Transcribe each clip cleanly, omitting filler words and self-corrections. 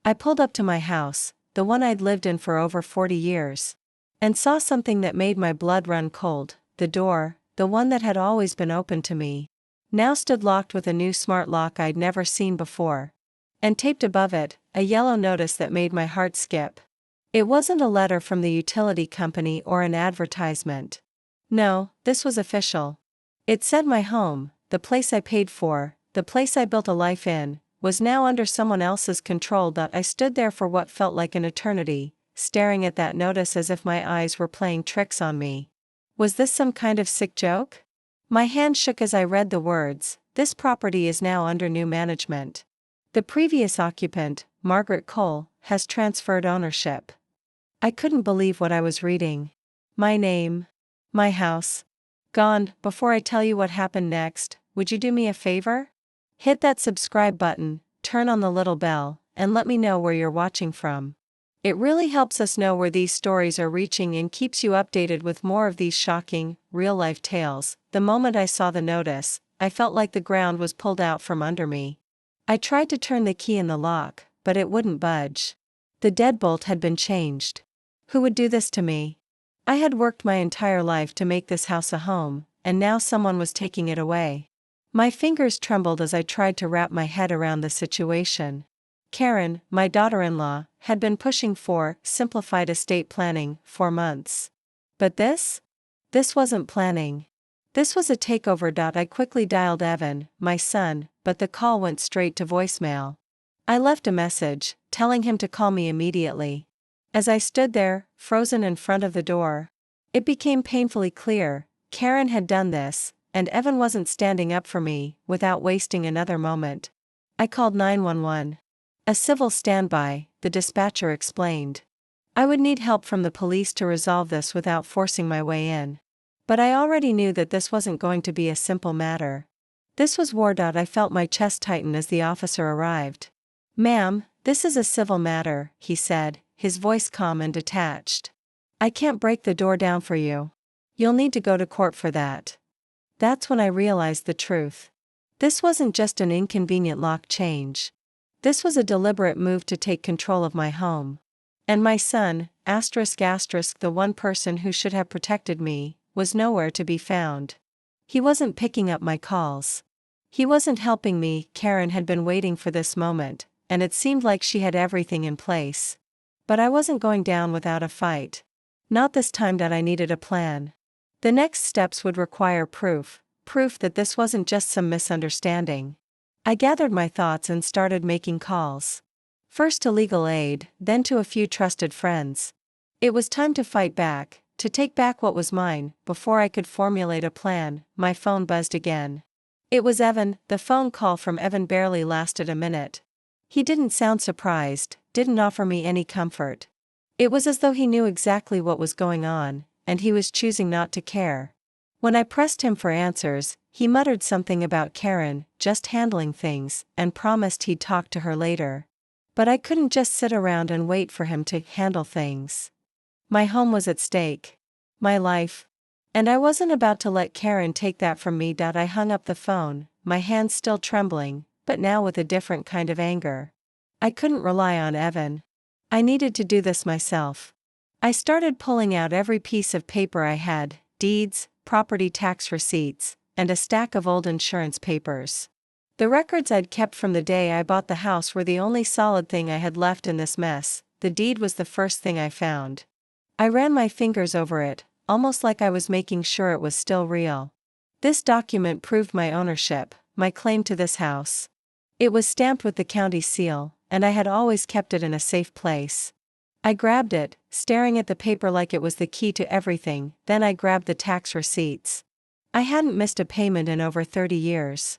I pulled up to my house, the one I'd lived in for over 40 years, and saw something that made my blood run cold. The door, the one that had always been open to me, now stood locked with a new smart lock I'd never seen before. And taped above it, a yellow notice that made my heart skip. It wasn't a letter from the utility company or an advertisement. No, this was official. It said my home, the place I paid for, the place I built a life in, was now under someone else's control. I stood there for what felt like an eternity, staring at that notice as if my eyes were playing tricks on me. Was this some kind of sick joke? My hand shook as I read the words, "This property is now under new management. The previous occupant, Margaret Cole, has transferred ownership." I couldn't believe what I was reading. My name. My house. Gone. Before I tell you what happened next, would you do me a favor? Hit that subscribe button, turn on the little bell, and let me know where you're watching from. It really helps us know where these stories are reaching and keeps you updated with more of these shocking, real-life tales. The moment I saw the notice, I felt like the ground was pulled out from under me. I tried to turn the key in the lock, but it wouldn't budge. The deadbolt had been changed. Who would do this to me? I had worked my entire life to make this house a home, and now someone was taking it away. My fingers trembled as I tried to wrap my head around the situation. Karen, my daughter-in-law, had been pushing for simplified estate planning for months. But this? This wasn't planning. This was a takeover. I quickly dialed Evan, my son, but the call went straight to voicemail. I left a message, telling him to call me immediately. As I stood there, frozen in front of the door, it became painfully clear, Karen had done this, and Evan wasn't standing up for me. Without wasting another moment, I called 911. A civil standby, the dispatcher explained. I would need help from the police to resolve this without forcing my way in. But I already knew that this wasn't going to be a simple matter. This was war. I felt my chest tighten as the officer arrived. "Ma'am, this is a civil matter," he said, his voice calm and detached. "I can't break the door down for you. You'll need to go to court for that." That's when I realized the truth. This wasn't just an inconvenient lock change. This was a deliberate move to take control of my home. And my son, the one person who should have protected me, was nowhere to be found. He wasn't picking up my calls. He wasn't helping me. Karen had been waiting for this moment, and it seemed like she had everything in place. But I wasn't going down without a fight. Not this time. I needed a plan. The next steps would require proof that this wasn't just some misunderstanding. I gathered my thoughts and started making calls. First to legal aid, then to a few trusted friends. It was time to fight back, to take back what was mine. Before I could formulate a plan, my phone buzzed again. It was Evan. The phone call from Evan barely lasted a minute. He didn't sound surprised, didn't offer me any comfort. It was as though he knew exactly what was going on, and he was choosing not to care. When I pressed him for answers, he muttered something about Karen just handling things, and promised he'd talk to her later. But I couldn't just sit around and wait for him to handle things. My home was at stake. My life. And I wasn't about to let Karen take that from me. I hung up the phone, my hands still trembling, but now with a different kind of anger. I couldn't rely on Evan. I needed to do this myself. I started pulling out every piece of paper I had, deeds, property tax receipts, and a stack of old insurance papers. The records I'd kept from the day I bought the house were the only solid thing I had left in this mess. The deed was the first thing I found. I ran my fingers over it, almost like I was making sure it was still real. This document proved my ownership, my claim to this house. It was stamped with the county seal, and I had always kept it in a safe place. I grabbed it, staring at the paper like it was the key to everything. Then I grabbed the tax receipts. I hadn't missed a payment in over 30 years.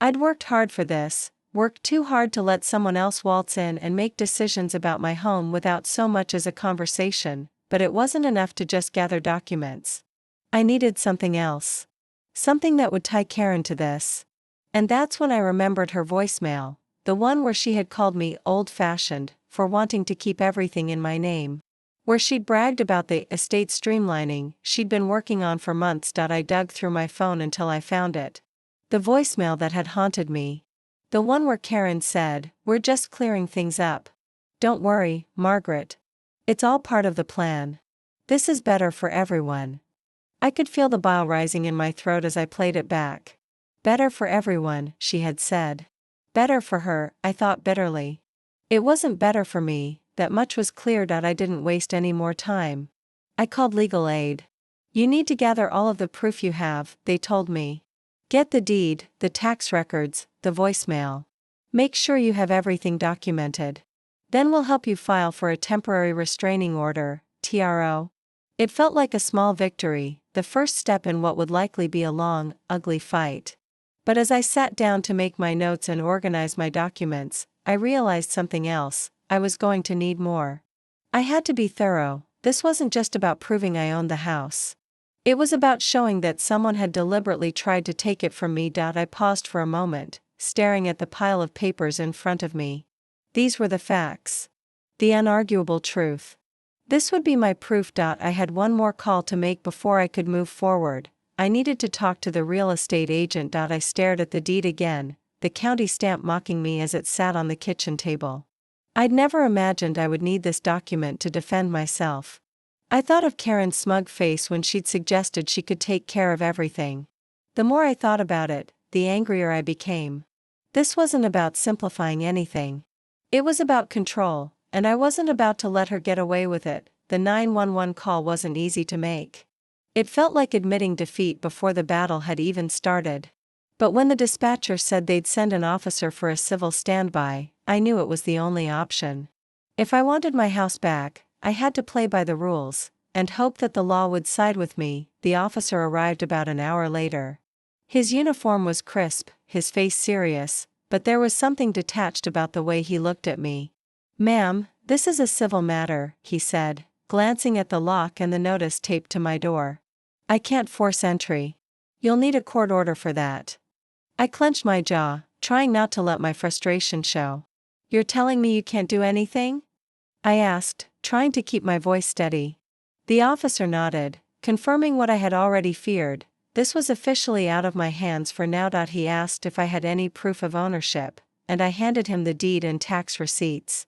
I'd worked hard for this, worked too hard to let someone else waltz in and make decisions about my home without so much as a conversation, but it wasn't enough to just gather documents. I needed something else. Something that would tie Karen to this. And that's when I remembered her voicemail, the one where she had called me old-fashioned for wanting to keep everything in my name. Where she'd bragged about the estate streamlining she'd been working on for months. I dug through my phone until I found it. The voicemail that had haunted me. The one where Karen said, "We're just clearing things up. Don't worry, Margaret. It's all part of the plan. This is better for everyone. I could feel the bile rising in my throat as I played it back. Better for everyone, she had said. Better for her, I thought bitterly. It wasn't better for me, that much was clear. I didn't waste any more time. I called legal aid. You need to gather all of the proof you have, they told me. Get the deed, the tax records, the voicemail. Make sure you have everything documented. Then we'll help you file for a temporary restraining order, TRO. It felt like a small victory, the first step in what would likely be a long, ugly fight. But as I sat down to make my notes and organize my documents, I realized something else. I was going to need more. I had to be thorough. This wasn't just about proving I owned the house. It was about showing that someone had deliberately tried to take it from me. I paused for a moment, staring at the pile of papers in front of me. These were the facts. The unarguable truth. This would be my proof. I had one more call to make before I could move forward. I needed to talk to the real estate agent. I stared at the deed again, the county stamp mocking me as it sat on the kitchen table. I'd never imagined I would need this document to defend myself. I thought of Karen's smug face when she'd suggested she could take care of everything. The more I thought about it, the angrier I became. This wasn't about simplifying anything. It was about control, and I wasn't about to let her get away with it. The 911 call wasn't easy to make. It felt like admitting defeat before the battle had even started. But when the dispatcher said they'd send an officer for a civil standby, I knew it was the only option. If I wanted my house back, I had to play by the rules, and hope that the law would side with me. The officer arrived about an hour later. His uniform was crisp, his face serious, but there was something detached about the way he looked at me. "Ma'am, this is a civil matter," he said, glancing at the lock and the notice taped to my door. "I can't force entry. You'll need a court order for that." I clenched my jaw, trying not to let my frustration show. "You're telling me you can't do anything?" I asked, trying to keep my voice steady. The officer nodded, confirming what I had already feared. This was officially out of my hands for now. He asked if I had any proof of ownership, and I handed him the deed and tax receipts.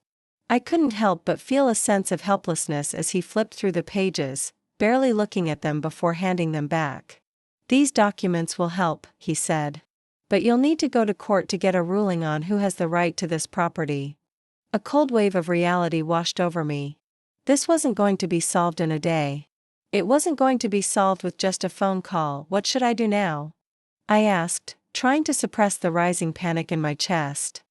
I couldn't help but feel a sense of helplessness as he flipped through the pages, barely looking at them before handing them back. "These documents will help," he said. "But you'll need to go to court to get a ruling on who has the right to this property." A cold wave of reality washed over me. This wasn't going to be solved in a day. It wasn't going to be solved with just a phone call. What should I do now? I asked, trying to suppress the rising panic in my chest.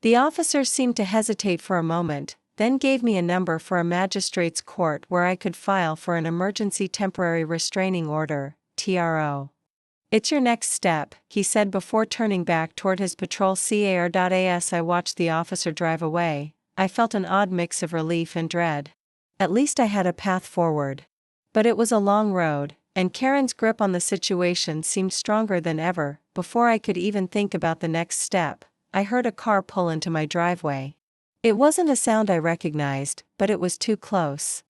The officer seemed to hesitate for a moment, then gave me a number for a magistrate's court where I could file for an emergency temporary restraining order, TRO. "It's your next step," he said before turning back toward his patrol car. As I watched the officer drive away, I felt an odd mix of relief and dread. At least I had a path forward. But it was a long road, and Karen's grip on the situation seemed stronger than ever. Before I could even think about the next step, I heard a car pull into my driveway. It wasn't a sound I recognized, but it was too close.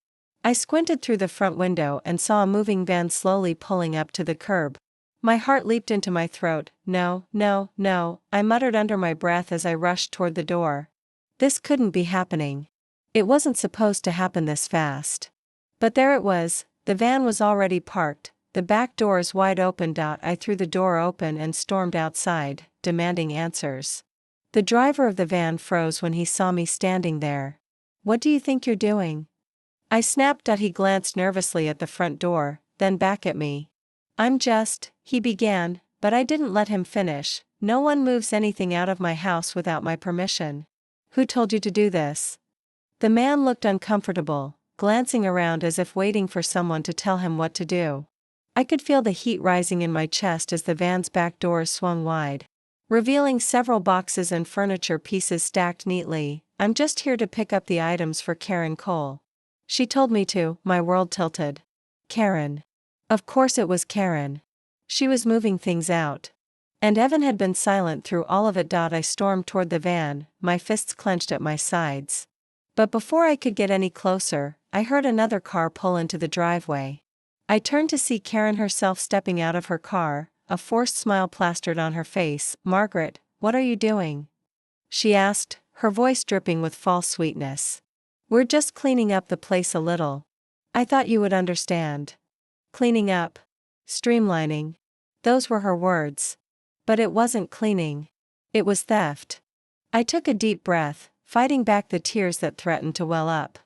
I squinted through the front window and saw a moving van slowly pulling up to the curb. My heart leaped into my throat. "No, no, no," I muttered under my breath as I rushed toward the door. This couldn't be happening. It wasn't supposed to happen this fast. But there it was. The van was already parked, the back doors wide open. I threw the door open and stormed outside, demanding answers. The driver of the van froze when he saw me standing there. "What do you think you're doing?" I snapped. He glanced nervously at the front door, then back at me. He began, but I didn't let him finish. "No one moves anything out of my house without my permission." "Who told you to do this?" The man looked uncomfortable, glancing around as if waiting for someone to tell him what to do. I could feel the heat rising in my chest as the van's back doors swung wide, revealing several boxes and furniture pieces stacked neatly. "I'm just here to pick up the items for Karen Cole. She told me to." My world tilted. Karen. Of course it was Karen. She was moving things out. And Evan had been silent through all of it. I stormed toward the van, my fists clenched at my sides. But before I could get any closer, I heard another car pull into the driveway. I turned to see Karen herself stepping out of her car, a forced smile plastered on her face. "Margaret, what are you doing?" she asked, her voice dripping with false sweetness. "We're just cleaning up the place a little. I thought you would understand." Cleaning up. Streamlining. Those were her words. But it wasn't cleaning. It was theft. I took a deep breath, fighting back the tears that threatened to well up.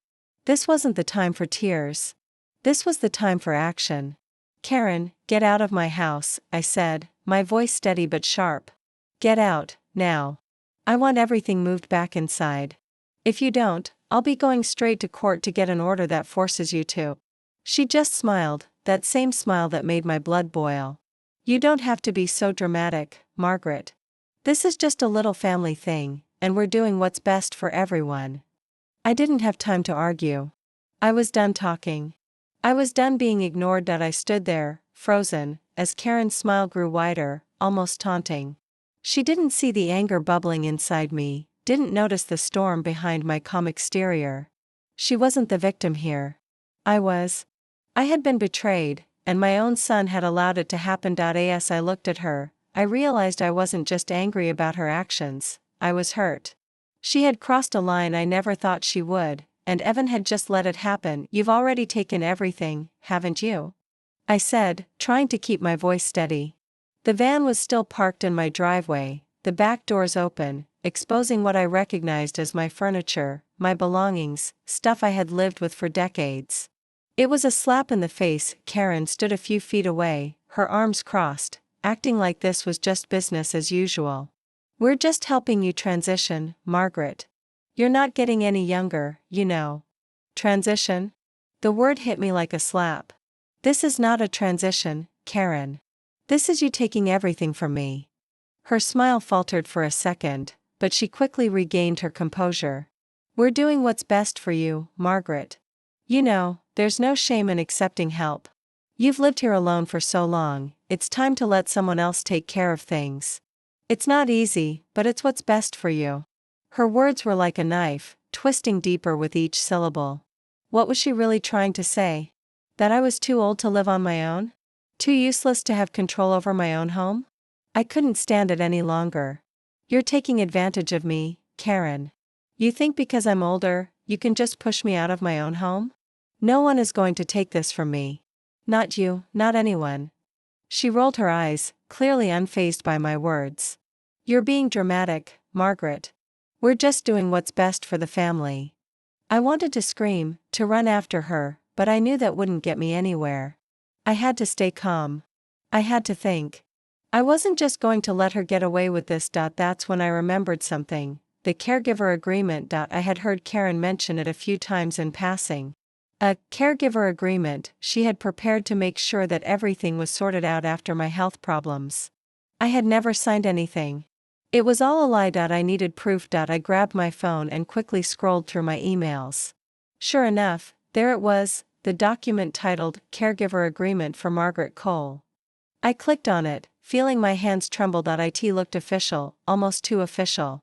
This wasn't the time for tears. This was the time for action. "Karen, get out of my house," I said, my voice steady but sharp. "Get out, now. I want everything moved back inside. If you don't, I'll be going straight to court to get an order that forces you to." She just smiled, that same smile that made my blood boil. "You don't have to be so dramatic, Margaret. This is just a little family thing, and we're doing what's best for everyone." I didn't have time to argue. I was done talking. I was done being ignored. I stood there, frozen, as Karen's smile grew wider, almost taunting. She didn't see the anger bubbling inside me, didn't notice the storm behind my calm exterior. She wasn't the victim here. I was. I had been betrayed, and my own son had allowed it to happen. As I looked at her, I realized I wasn't just angry about her actions, I was hurt. She had crossed a line I never thought she would, and Evan had just let it happen. "You've already taken everything, haven't you?" I said, trying to keep my voice steady. The van was still parked in my driveway, the back doors open, exposing what I recognized as my furniture, my belongings, stuff I had lived with for decades. It was a slap in the face. Karen stood a few feet away, her arms crossed, acting like this was just business as usual. "We're just helping you transition, Margaret. You're not getting any younger, you know." Transition? The word hit me like a slap. "This is not a transition, Karen. This is you taking everything from me." Her smile faltered for a second, but she quickly regained her composure. "We're doing what's best for you, Margaret. You know, there's no shame in accepting help. You've lived here alone for so long, it's time to let someone else take care of things. It's not easy, but it's what's best for you." Her words were like a knife, twisting deeper with each syllable. What was she really trying to say? That I was too old to live on my own? Too useless to have control over my own home? I couldn't stand it any longer. "You're taking advantage of me, Karen. You think because I'm older, you can just push me out of my own home? No one is going to take this from me. Not you, not anyone." She rolled her eyes, clearly unfazed by my words. "You're being dramatic, Margaret. We're just doing what's best for the family." I wanted to scream, to run after her, but I knew that wouldn't get me anywhere. I had to stay calm. I had to think. I wasn't just going to let her get away with this. That's when I remembered something, the caregiver agreement. I had heard Karen mention it a few times in passing. A caregiver agreement she had prepared to make sure that everything was sorted out after my health problems. I had never signed anything. It was all a lie. I needed proof. I grabbed my phone and quickly scrolled through my emails. Sure enough, there it was, the document titled Caregiver Agreement for Margaret Cole. I clicked on it, feeling my hands tremble. It looked official, almost too official.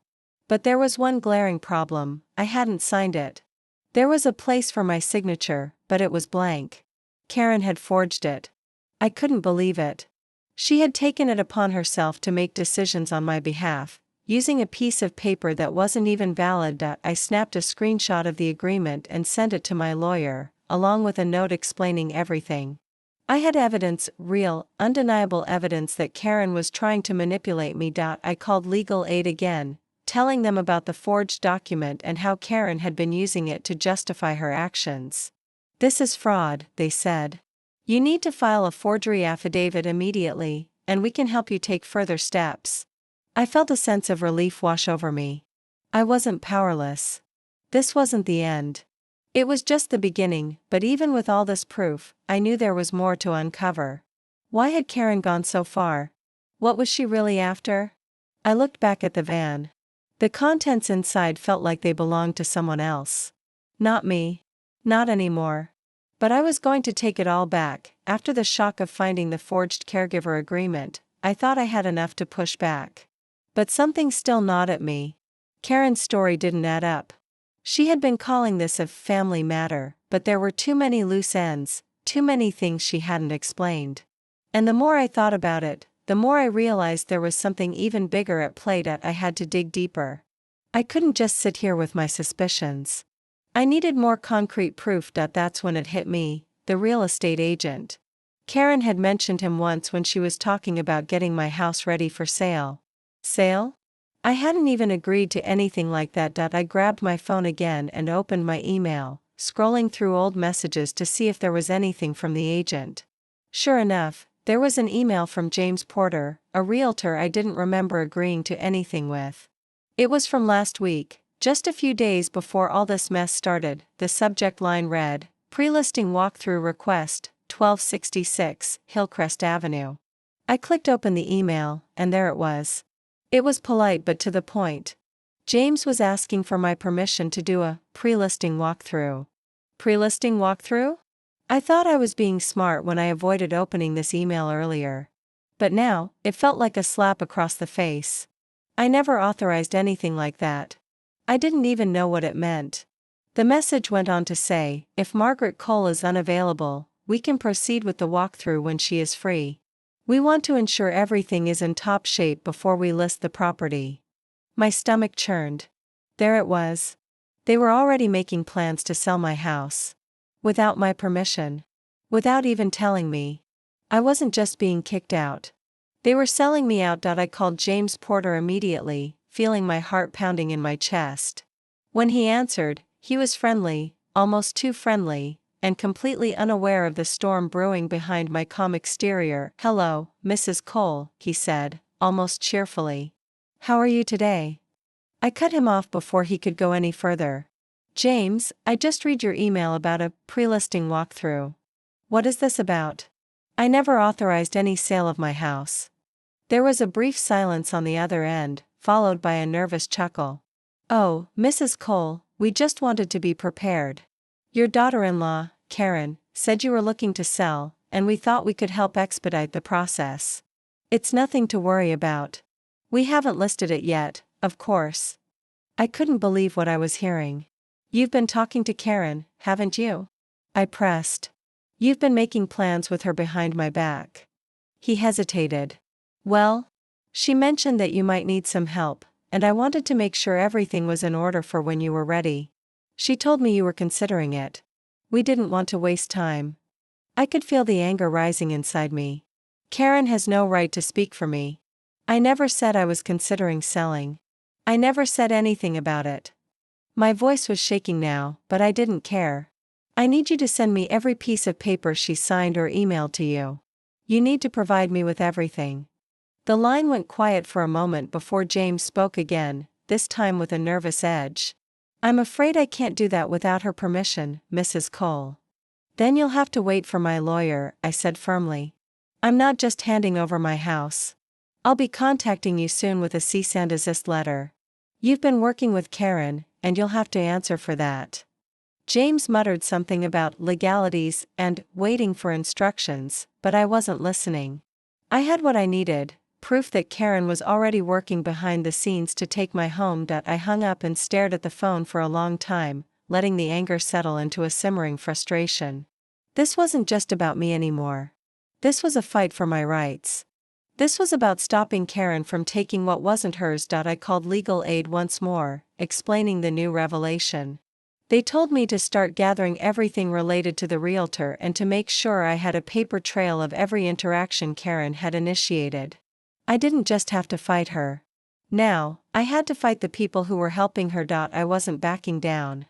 But there was one glaring problem: I hadn't signed it. There was a place for my signature, but it was blank. Karen had forged it. I couldn't believe it. She had taken it upon herself to make decisions on my behalf, using a piece of paper that wasn't even valid. I snapped a screenshot of the agreement and sent it to my lawyer, along with a note explaining everything. I had evidence, real, undeniable evidence that Karen was trying to manipulate me. I called legal aid again, telling them about the forged document and how Karen had been using it to justify her actions. "This is fraud," they said. "You need to file a forgery affidavit immediately, and we can help you take further steps." I felt a sense of relief wash over me. I wasn't powerless. This wasn't the end. It was just the beginning, but even with all this proof, I knew there was more to uncover. Why had Karen gone so far? What was she really after? I looked back at the van. The contents inside felt like they belonged to someone else. Not me. Not anymore. But I was going to take it all back. After the shock of finding the forged caregiver agreement, I thought I had enough to push back. But something still gnawed at me. Karen's story didn't add up. She had been calling this a family matter, but there were too many loose ends, too many things she hadn't explained. And the more I thought about it, the more I realized there was something even bigger at play. I had to dig deeper. I couldn't just sit here with my suspicions. I needed more concrete proof. That's when it hit me, the real estate agent. Karen had mentioned him once when she was talking about getting my house ready for sale. Sale? I hadn't even agreed to anything like that. I grabbed my phone again and opened my email, scrolling through old messages to see if there was anything from the agent. Sure enough, there was an email from James Porter, a realtor I didn't remember agreeing to anything with. It was from last week, just a few days before all this mess started. The subject line read, "Pre-listing walkthrough request, 1266, Hillcrest Avenue." I clicked open the email, and there it was. It was polite but to the point. James was asking for my permission to do a pre-listing walkthrough. Pre-listing walkthrough? I thought I was being smart when I avoided opening this email earlier. But now, it felt like a slap across the face. I never authorized anything like that. I didn't even know what it meant. The message went on to say, if Margaret Cole is unavailable, we can proceed with the walkthrough when she is free. We want to ensure everything is in top shape before we list the property. My stomach churned. There it was. They were already making plans to sell my house. Without my permission. Without even telling me. I wasn't just being kicked out. They were selling me out. I called James Porter immediately, feeling my heart pounding in my chest. When he answered, he was friendly, almost too friendly, and completely unaware of the storm brewing behind my calm exterior. "Hello, Mrs. Cole," he said, almost cheerfully. "How are you today?" I cut him off before he could go any further. "James, I just read your email about a pre-listing walkthrough. What is this about? I never authorized any sale of my house." There was a brief silence on the other end, followed by a nervous chuckle. "Oh, Mrs. Cole, we just wanted to be prepared. Your daughter-in-law, Karen, said you were looking to sell, and we thought we could help expedite the process. It's nothing to worry about. We haven't listed it yet, of course." I couldn't believe what I was hearing. "You've been talking to Karen, haven't you?" I pressed. "You've been making plans with her behind my back." He hesitated. "Well, she mentioned that you might need some help, and I wanted to make sure everything was in order for when you were ready. She told me you were considering it. We didn't want to waste time." I could feel the anger rising inside me. Karen has no right to speak for me. I never said I was considering selling. I never said anything about it. My voice was shaking now, but I didn't care. "I need you to send me every piece of paper she signed or emailed to you. You need to provide me with everything." The line went quiet for a moment before James spoke again, this time with a nervous edge. "I'm afraid I can't do that without her permission, Mrs. Cole." "Then you'll have to wait for my lawyer," I said firmly. "I'm not just handing over my house. I'll be contacting you soon with a cease and desist letter. You've been working with Karen, and you'll have to answer for that." James muttered something about legalities and waiting for instructions, but I wasn't listening. I had what I needed, proof that Karen was already working behind the scenes to take my home. I hung up and stared at the phone for a long time, letting the anger settle into a simmering frustration. This wasn't just about me anymore. This was a fight for my rights. This was about stopping Karen from taking what wasn't hers. I called legal aid once more, explaining the new revelation. They told me to start gathering everything related to the realtor and to make sure I had a paper trail of every interaction Karen had initiated. I didn't just have to fight her. Now, I had to fight the people who were helping her. I wasn't backing down.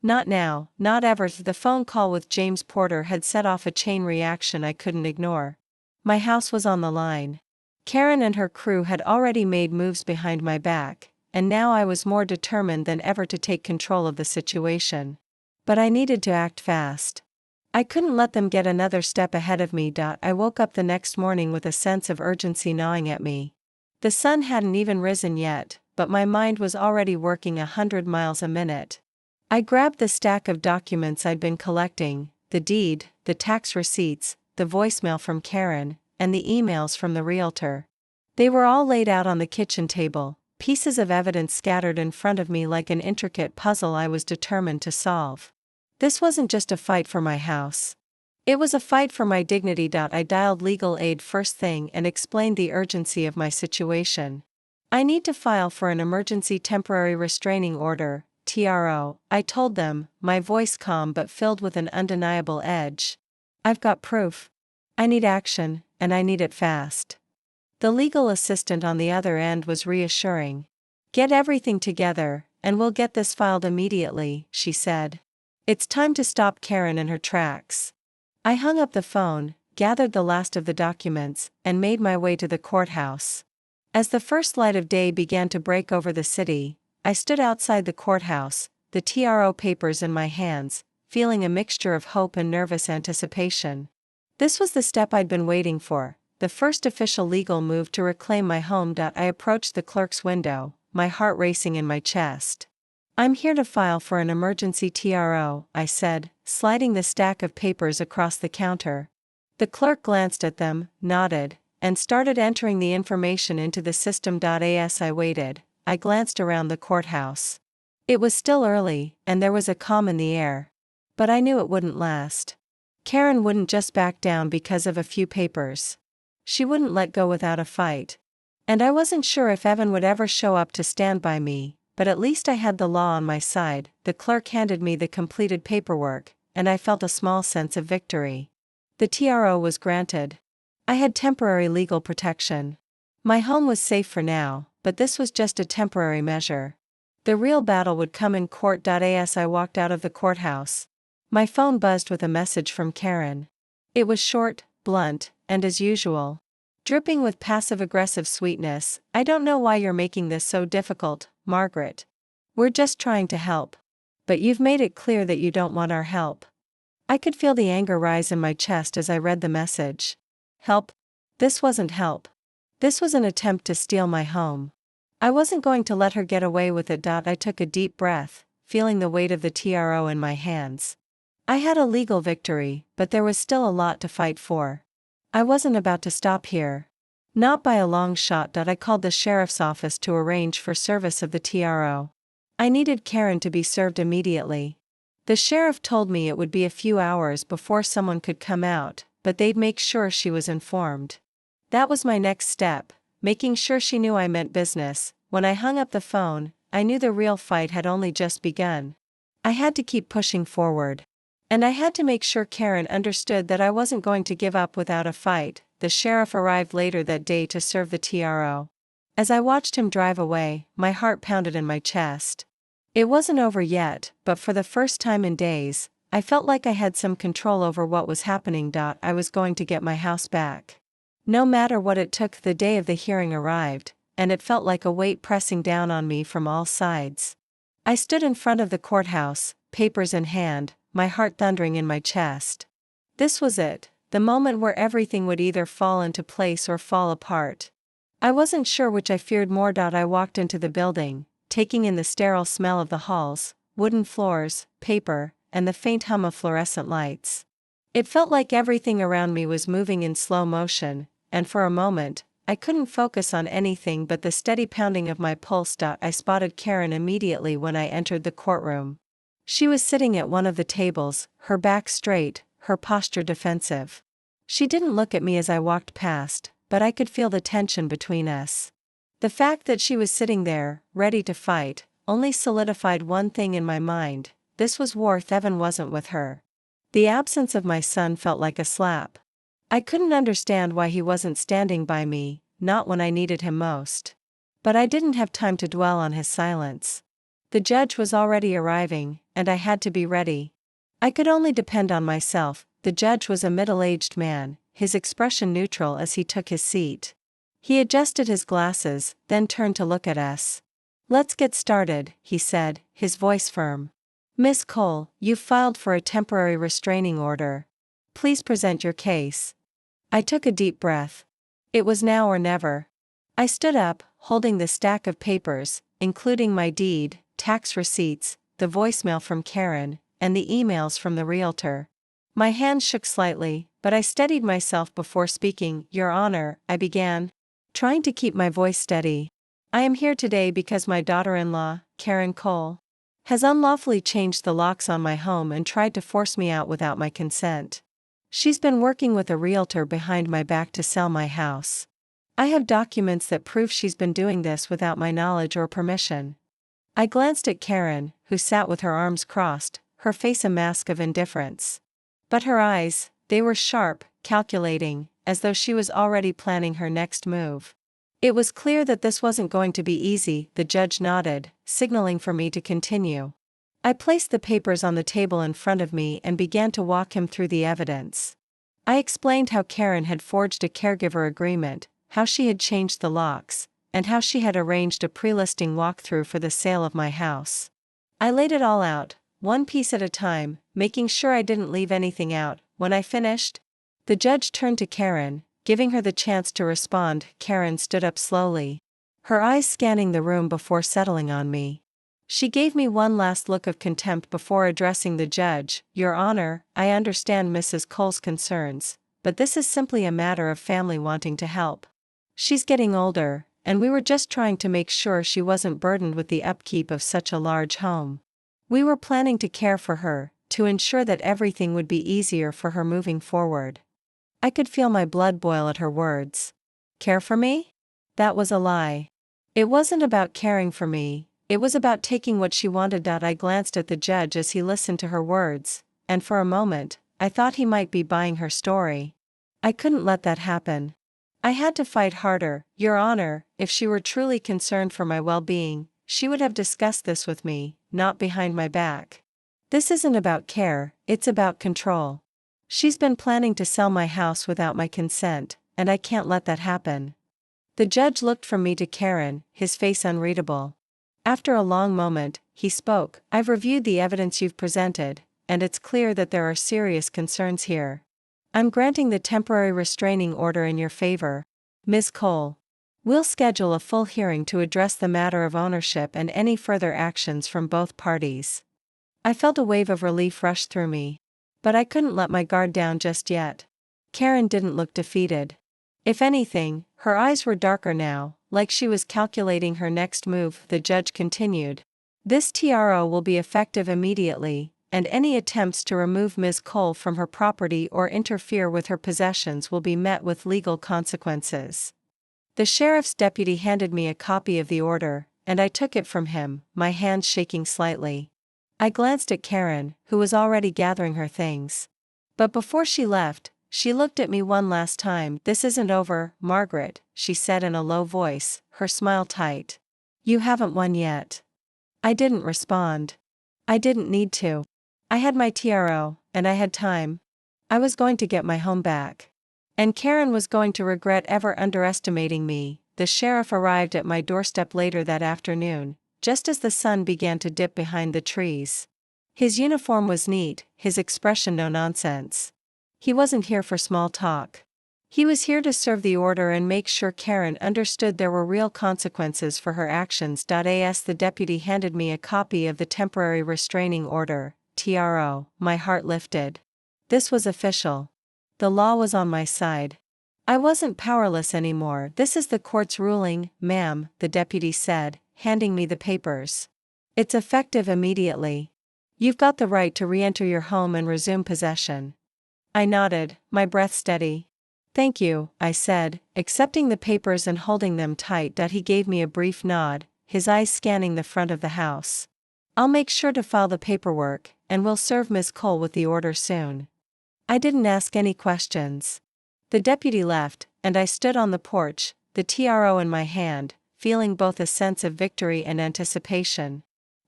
Not now, not ever. The phone call with James Porter had set off a chain reaction I couldn't ignore. My house was on the line. Karen and her crew had already made moves behind my back, and now I was more determined than ever to take control of the situation. But I needed to act fast. I couldn't let them get another step ahead of me. I woke up the next morning with a sense of urgency gnawing at me. The sun hadn't even risen yet, but my mind was already working 100 miles a minute. I grabbed the stack of documents I'd been collecting, the deed, the tax receipts, the voicemail from Karen, and the emails from the realtor. They were all laid out on the kitchen table, pieces of evidence scattered in front of me like an intricate puzzle I was determined to solve. This wasn't just a fight for my house. It was a fight for my dignity. I dialed legal aid first thing and explained the urgency of my situation. I need to file for an emergency temporary restraining order, TRO, I told them, my voice calm but filled with an undeniable edge. I've got proof. I need action, and I need it fast. The legal assistant on the other end was reassuring. Get everything together, and we'll get this filed immediately, she said. It's time to stop Karen in her tracks. I hung up the phone, gathered the last of the documents, and made my way to the courthouse. As the first light of day began to break over the city, I stood outside the courthouse, the TRO papers in my hands, feeling a mixture of hope and nervous anticipation. This was the step I'd been waiting for, the first official legal move to reclaim my home. I approached the clerk's window, my heart racing in my chest. I'm here to file for an emergency TRO, I said, sliding the stack of papers across the counter. The clerk glanced at them, nodded, and started entering the information into the system. As I waited, I glanced around the courthouse. It was still early, and there was a calm in the air. But I knew it wouldn't last. Karen wouldn't just back down because of a few papers. She wouldn't let go without a fight. And I wasn't sure if Evan would ever show up to stand by me, but at least I had the law on my side. The clerk handed me the completed paperwork, and I felt a small sense of victory. The TRO was granted. I had temporary legal protection. My home was safe for now, but this was just a temporary measure. The real battle would come in court. As I walked out of the courthouse, my phone buzzed with a message from Karen. It was short, blunt, and as usual, dripping with passive-aggressive sweetness. I don't know why you're making this so difficult, Margaret. We're just trying to help. But you've made it clear that you don't want our help. I could feel the anger rise in my chest as I read the message. Help? This wasn't help. This was an attempt to steal my home. I wasn't going to let her get away with it. I took a deep breath, feeling the weight of the TRO in my hands. I had a legal victory, but there was still a lot to fight for. I wasn't about to stop here. Not by a long shot. I called the sheriff's office to arrange for service of the TRO. I needed Karen to be served immediately. The sheriff told me it would be a few hours before someone could come out, but they'd make sure she was informed. That was my next step, making sure she knew I meant business. When I hung up the phone, I knew the real fight had only just begun. I had to keep pushing forward. And I had to make sure Karen understood that I wasn't going to give up without a fight. The sheriff arrived later that day to serve the TRO. As I watched him drive away, my heart pounded in my chest. It wasn't over yet, but for the first time in days, I felt like I had some control over what was happening. I was going to get my house back. No matter what it took. The day of the hearing arrived, and it felt like a weight pressing down on me from all sides. I stood in front of the courthouse, papers in hand, my heart thundering in my chest. This was it, the moment where everything would either fall into place or fall apart. I wasn't sure which I feared more. I walked into the building, taking in the sterile smell of the halls, wooden floors, paper, and the faint hum of fluorescent lights. It felt like everything around me was moving in slow motion, and for a moment, I couldn't focus on anything but the steady pounding of my pulse. I spotted Karen immediately when I entered the courtroom. She was sitting at one of the tables, her back straight, her posture defensive. She didn't look at me as I walked past, but I could feel the tension between us. The fact that she was sitting there, ready to fight, only solidified one thing in my mind: this was war. Evan wasn't with her. The absence of my son felt like a slap. I couldn't understand why he wasn't standing by me, not when I needed him most. But I didn't have time to dwell on his silence. The judge was already arriving, and I had to be ready. I could only depend on myself. The judge was a middle-aged man, his expression neutral as he took his seat. He adjusted his glasses, then turned to look at us. "Let's get started," he said, his voice firm. "Miss Cole, you've filed for a temporary restraining order. Please present your case." I took a deep breath. It was now or never. I stood up, holding the stack of papers, including my deed, tax receipts, the voicemail from Karen, and the emails from the realtor. My hands shook slightly, but I steadied myself before speaking. "Your Honor," I began, trying to keep my voice steady. "I am here today because my daughter-in-law, Karen Cole, has unlawfully changed the locks on my home and tried to force me out without my consent. She's been working with a realtor behind my back to sell my house. I have documents that prove she's been doing this without my knowledge or permission. I glanced at Karen, who sat with her arms crossed, her face a mask of indifference. But her eyes, they were sharp, calculating, as though she was already planning her next move. It was clear that this wasn't going to be easy. The judge nodded, signaling for me to continue. I placed the papers on the table in front of me and began to walk him through the evidence. I explained how Karen had forged a caregiver agreement, how she had changed the locks, and how she had arranged a pre-listing walkthrough for the sale of my house. I laid it all out, one piece at a time, making sure I didn't leave anything out. When I finished, the judge turned to Karen, giving her the chance to respond. Karen stood up slowly, her eyes scanning the room before settling on me. She gave me one last look of contempt before addressing the judge. Your Honor, I understand Mrs. Cole's concerns, but this is simply a matter of family wanting to help. She's getting older, and we were just trying to make sure she wasn't burdened with the upkeep of such a large home. We were planning to care for her, to ensure that everything would be easier for her moving forward. I could feel my blood boil at her words. Care for me? That was a lie. It wasn't about caring for me, it was about taking what she wanted. I glanced at the judge as he listened to her words, and for a moment, I thought he might be buying her story. I couldn't let that happen. I had to fight harder. Your Honor, if she were truly concerned for my well-being, she would have discussed this with me, not behind my back. This isn't about care, it's about control. She's been planning to sell my house without my consent, and I can't let that happen. The judge looked from me to Karen, his face unreadable. After a long moment, he spoke. I've reviewed the evidence you've presented, and it's clear that there are serious concerns here. I'm granting the temporary restraining order in your favor, Ms. Cole. We'll schedule a full hearing to address the matter of ownership and any further actions from both parties. I felt a wave of relief rush through me. But I couldn't let my guard down just yet. Karen didn't look defeated. If anything, her eyes were darker now, like she was calculating her next move. The judge continued. This TRO will be effective immediately, and any attempts to remove Ms. Cole from her property or interfere with her possessions will be met with legal consequences. The sheriff's deputy handed me a copy of the order, and I took it from him, my hands shaking slightly. I glanced at Karen, who was already gathering her things. But before she left, she looked at me one last time. This isn't over, Margaret, she said in a low voice, her smile tight. You haven't won yet. I didn't respond. I didn't need to. I had my TRO, and I had time. I was going to get my home back. And Karen was going to regret ever underestimating me. The sheriff arrived at my doorstep later that afternoon, just as the sun began to dip behind the trees. His uniform was neat, his expression no nonsense. He wasn't here for small talk. He was here to serve the order and make sure Karen understood there were real consequences for her actions. As the deputy handed me a copy of the temporary restraining order, TRO, my heart lifted. This was official. The law was on my side. I wasn't powerless anymore. This is the court's ruling, ma'am, the deputy said, handing me the papers. It's effective immediately. You've got the right to re-enter your home and resume possession. I nodded, my breath steady. Thank you, I said, accepting the papers and holding them tight. He gave me a brief nod, his eyes scanning the front of the house. I'll make sure to file the paperwork, and we'll serve Ms. Cole with the order soon. I didn't ask any questions. The deputy left, and I stood on the porch, the TRO in my hand, feeling both a sense of victory and anticipation.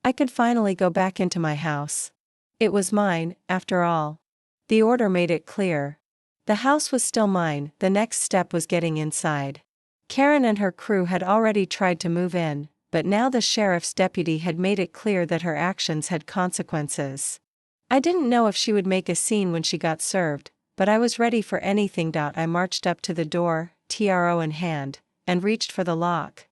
I could finally go back into my house. It was mine, after all. The order made it clear. The house was still mine. The next step was getting inside. Karen and her crew had already tried to move in, but now the sheriff's deputy had made it clear that her actions had consequences. I didn't know if she would make a scene when she got served, but I was ready for anything. I marched up to the door, TRO in hand, and reached for the lock.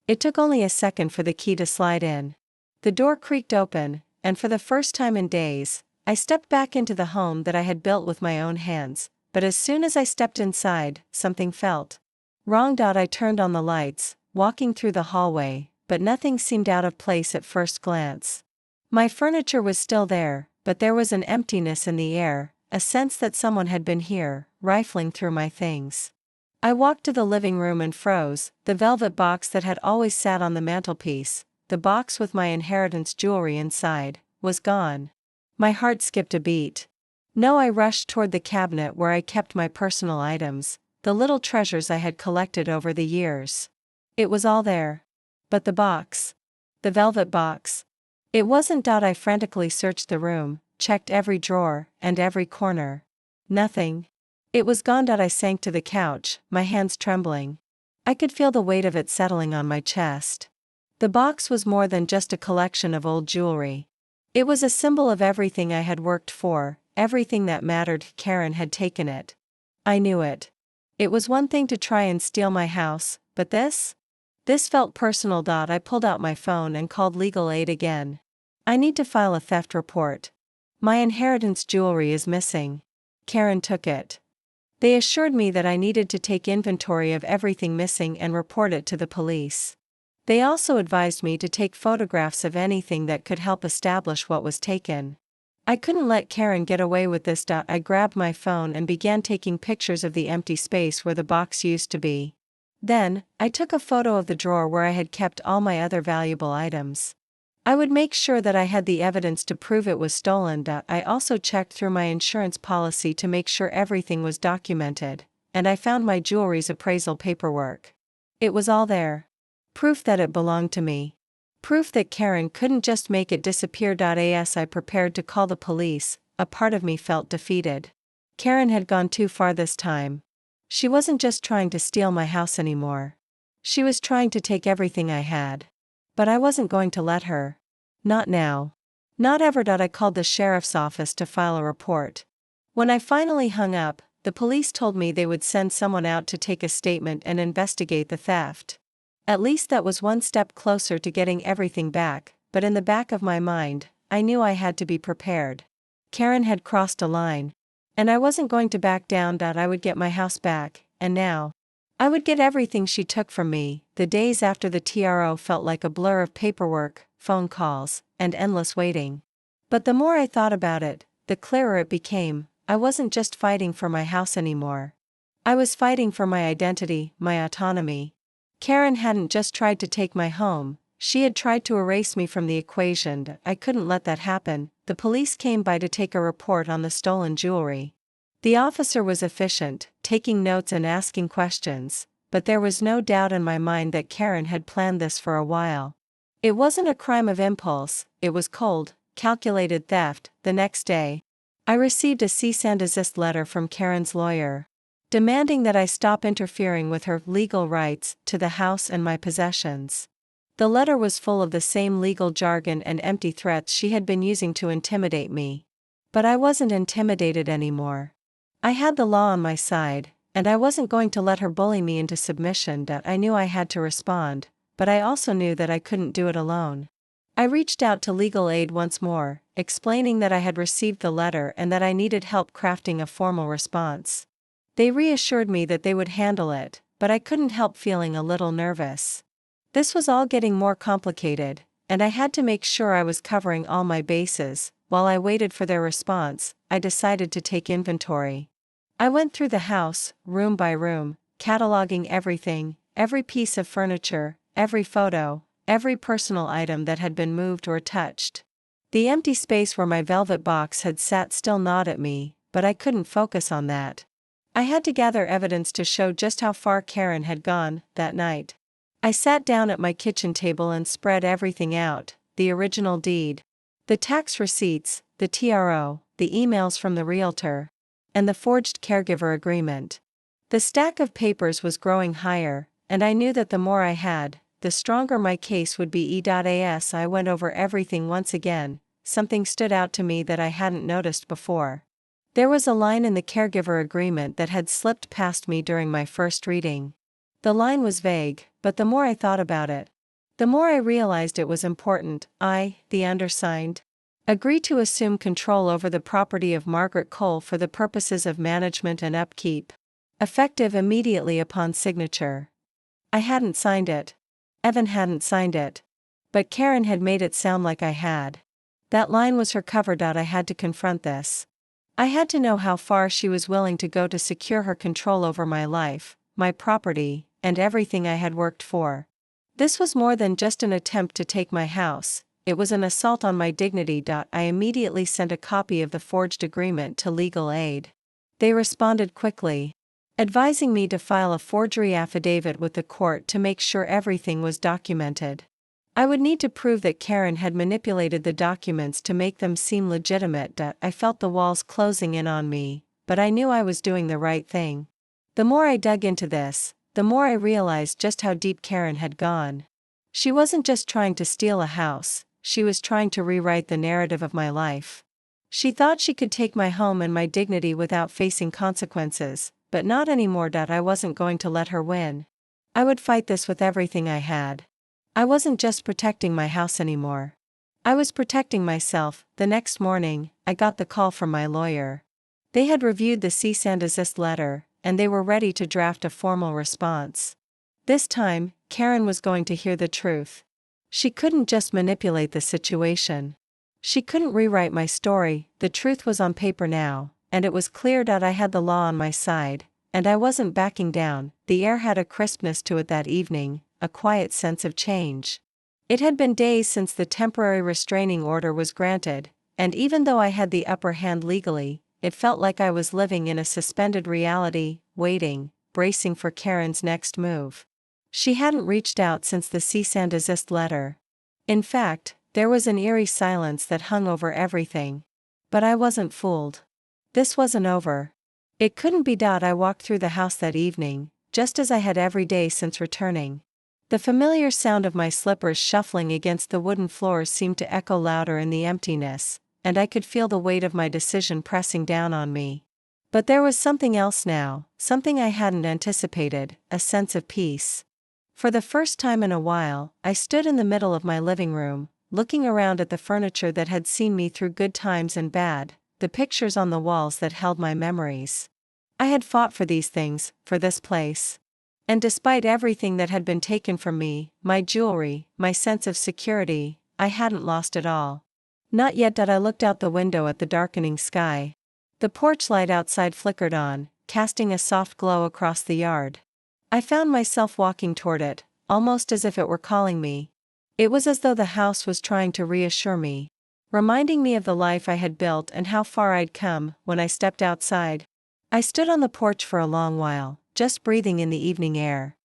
It took only a second for the key to slide in. The door creaked open, and for the first time in days, I stepped back into the home that I had built with my own hands. But as soon as I stepped inside, something felt wrong. I turned on the lights, walking through the hallway, but nothing seemed out of place at first glance. My furniture was still there, but there was an emptiness in the air, a sense that someone had been here, rifling through my things. I walked to the living room and froze. The velvet box that had always sat on the mantelpiece, the box with my inheritance jewelry inside, was gone. My heart skipped a beat. No, I rushed toward the cabinet where I kept my personal items, the little treasures I had collected over the years. It was all there. But the box. The velvet box. It wasn't. I frantically searched the room, checked every drawer, and every corner. Nothing. It was gone. I sank to the couch, my hands trembling. I could feel the weight of it settling on my chest. The box was more than just a collection of old jewelry. It was a symbol of everything I had worked for, everything that mattered. Karen had taken it. I knew it. It was one thing to try and steal my house, but this? This felt personal. I pulled out my phone and called legal aid again. I need to file a theft report. My inheritance jewelry is missing. Karen took it. They assured me that I needed to take inventory of everything missing and report it to the police. They also advised me to take photographs of anything that could help establish what was taken. I couldn't let Karen get away with this. I grabbed my phone and began taking pictures of the empty space where the box used to be. Then, I took a photo of the drawer where I had kept all my other valuable items. I would make sure that I had the evidence to prove it was stolen. I also checked through my insurance policy to make sure everything was documented, and I found my jewelry's appraisal paperwork. It was all there. Proof that it belonged to me. Proof that Karen couldn't just make it disappear. As I prepared to call the police, a part of me felt defeated. Karen had gone too far this time. She wasn't just trying to steal my house anymore. She was trying to take everything I had. But I wasn't going to let her. Not now. Not ever. I called the sheriff's office to file a report. When I finally hung up, the police told me they would send someone out to take a statement and investigate the theft. At least that was one step closer to getting everything back, but in the back of my mind, I knew I had to be prepared. Karen had crossed a line. And I wasn't going to back down. I would get my house back, and now I would get everything she took from me. The days after the TRO felt like a blur of paperwork, phone calls, and endless waiting. But the more I thought about it, the clearer it became. I wasn't just fighting for my house anymore. I was fighting for my identity, my autonomy. Karen hadn't just tried to take my home, she had tried to erase me from the equation. I couldn't let that happen. The police came by to take a report on the stolen jewelry. The officer was efficient, taking notes and asking questions, but there was no doubt in my mind that Karen had planned this for a while. It wasn't a crime of impulse, it was cold, calculated theft. The next day, I received a cease and desist letter from Karen's lawyer, demanding that I stop interfering with her legal rights to the house and my possessions. The letter was full of the same legal jargon and empty threats she had been using to intimidate me. But I wasn't intimidated anymore. I had the law on my side, and I wasn't going to let her bully me into submission. I knew I had to respond, but I also knew that I couldn't do it alone. I reached out to legal aid once more, explaining that I had received the letter and that I needed help crafting a formal response. They reassured me that they would handle it, but I couldn't help feeling a little nervous. This was all getting more complicated, and I had to make sure I was covering all my bases. While I waited for their response, I decided to take inventory. I went through the house, room by room, cataloging everything, every piece of furniture, every photo, every personal item that had been moved or touched. The empty space where my velvet box had sat still gnawed at me, but I couldn't focus on that. I had to gather evidence to show just how far Karen had gone that night. I sat down at my kitchen table and spread everything out: the original deed, the tax receipts, the TRO, the emails from the realtor, and the forged caregiver agreement. The stack of papers was growing higher, and I knew that the more I had, the stronger my case would be. As I went over everything once again, something stood out to me that I hadn't noticed before. There was a line in the caregiver agreement that had slipped past me during my first reading. The line was vague, but the more I thought about it, the more I realized it was important. I, the undersigned, agree to assume control over the property of Margaret Cole for the purposes of management and upkeep. Effective immediately upon signature. I hadn't signed it. Evan hadn't signed it. But Karen had made it sound like I had. That line was her cover. I had to confront this. I had to know how far she was willing to go to secure her control over my life, my property, and everything I had worked for. This was more than just an attempt to take my house, it was an assault on my dignity. I immediately sent a copy of the forged agreement to legal aid. They responded quickly, advising me to file a forgery affidavit with the court to make sure everything was documented. I would need to prove that Karen had manipulated the documents to make them seem legitimate. I felt the walls closing in on me, but I knew I was doing the right thing. The more I dug into this, the more I realized just how deep Karen had gone. She wasn't just trying to steal a house, she was trying to rewrite the narrative of my life. She thought she could take my home and my dignity without facing consequences, but not anymore. I wasn't going to let her win. I would fight this with everything I had. I wasn't just protecting my house anymore. I was protecting myself. The next morning, I got the call from my lawyer. They had reviewed the cease and desist letter, and they were ready to draft a formal response. This time, Karen was going to hear the truth. She couldn't just manipulate the situation. She couldn't rewrite my story. The truth was on paper now, and it was clear that I had the law on my side, and I wasn't backing down. The air had a crispness to it that evening, a quiet sense of change. It had been days since the temporary restraining order was granted, and even though I had the upper hand legally, it felt like I was living in a suspended reality, waiting, bracing for Karen's next move. She hadn't reached out since the cease and desist letter. In fact, there was an eerie silence that hung over everything. But I wasn't fooled. This wasn't over. It couldn't be. I walked through the house that evening, just as I had every day since returning. The familiar sound of my slippers shuffling against the wooden floors seemed to echo louder in the emptiness, and I could feel the weight of my decision pressing down on me. But there was something else now, something I hadn't anticipated, a sense of peace. For the first time in a while, I stood in the middle of my living room, looking around at the furniture that had seen me through good times and bad, the pictures on the walls that held my memories. I had fought for these things, for this place. And despite everything that had been taken from me, my jewelry, my sense of security, I hadn't lost it all. Not yet. I looked out the window at the darkening sky. The porch light outside flickered on, casting a soft glow across the yard. I found myself walking toward it, almost as if it were calling me. It was as though the house was trying to reassure me, reminding me of the life I had built and how far I'd come. When I stepped outside, I stood on the porch for a long while, just breathing in the evening air.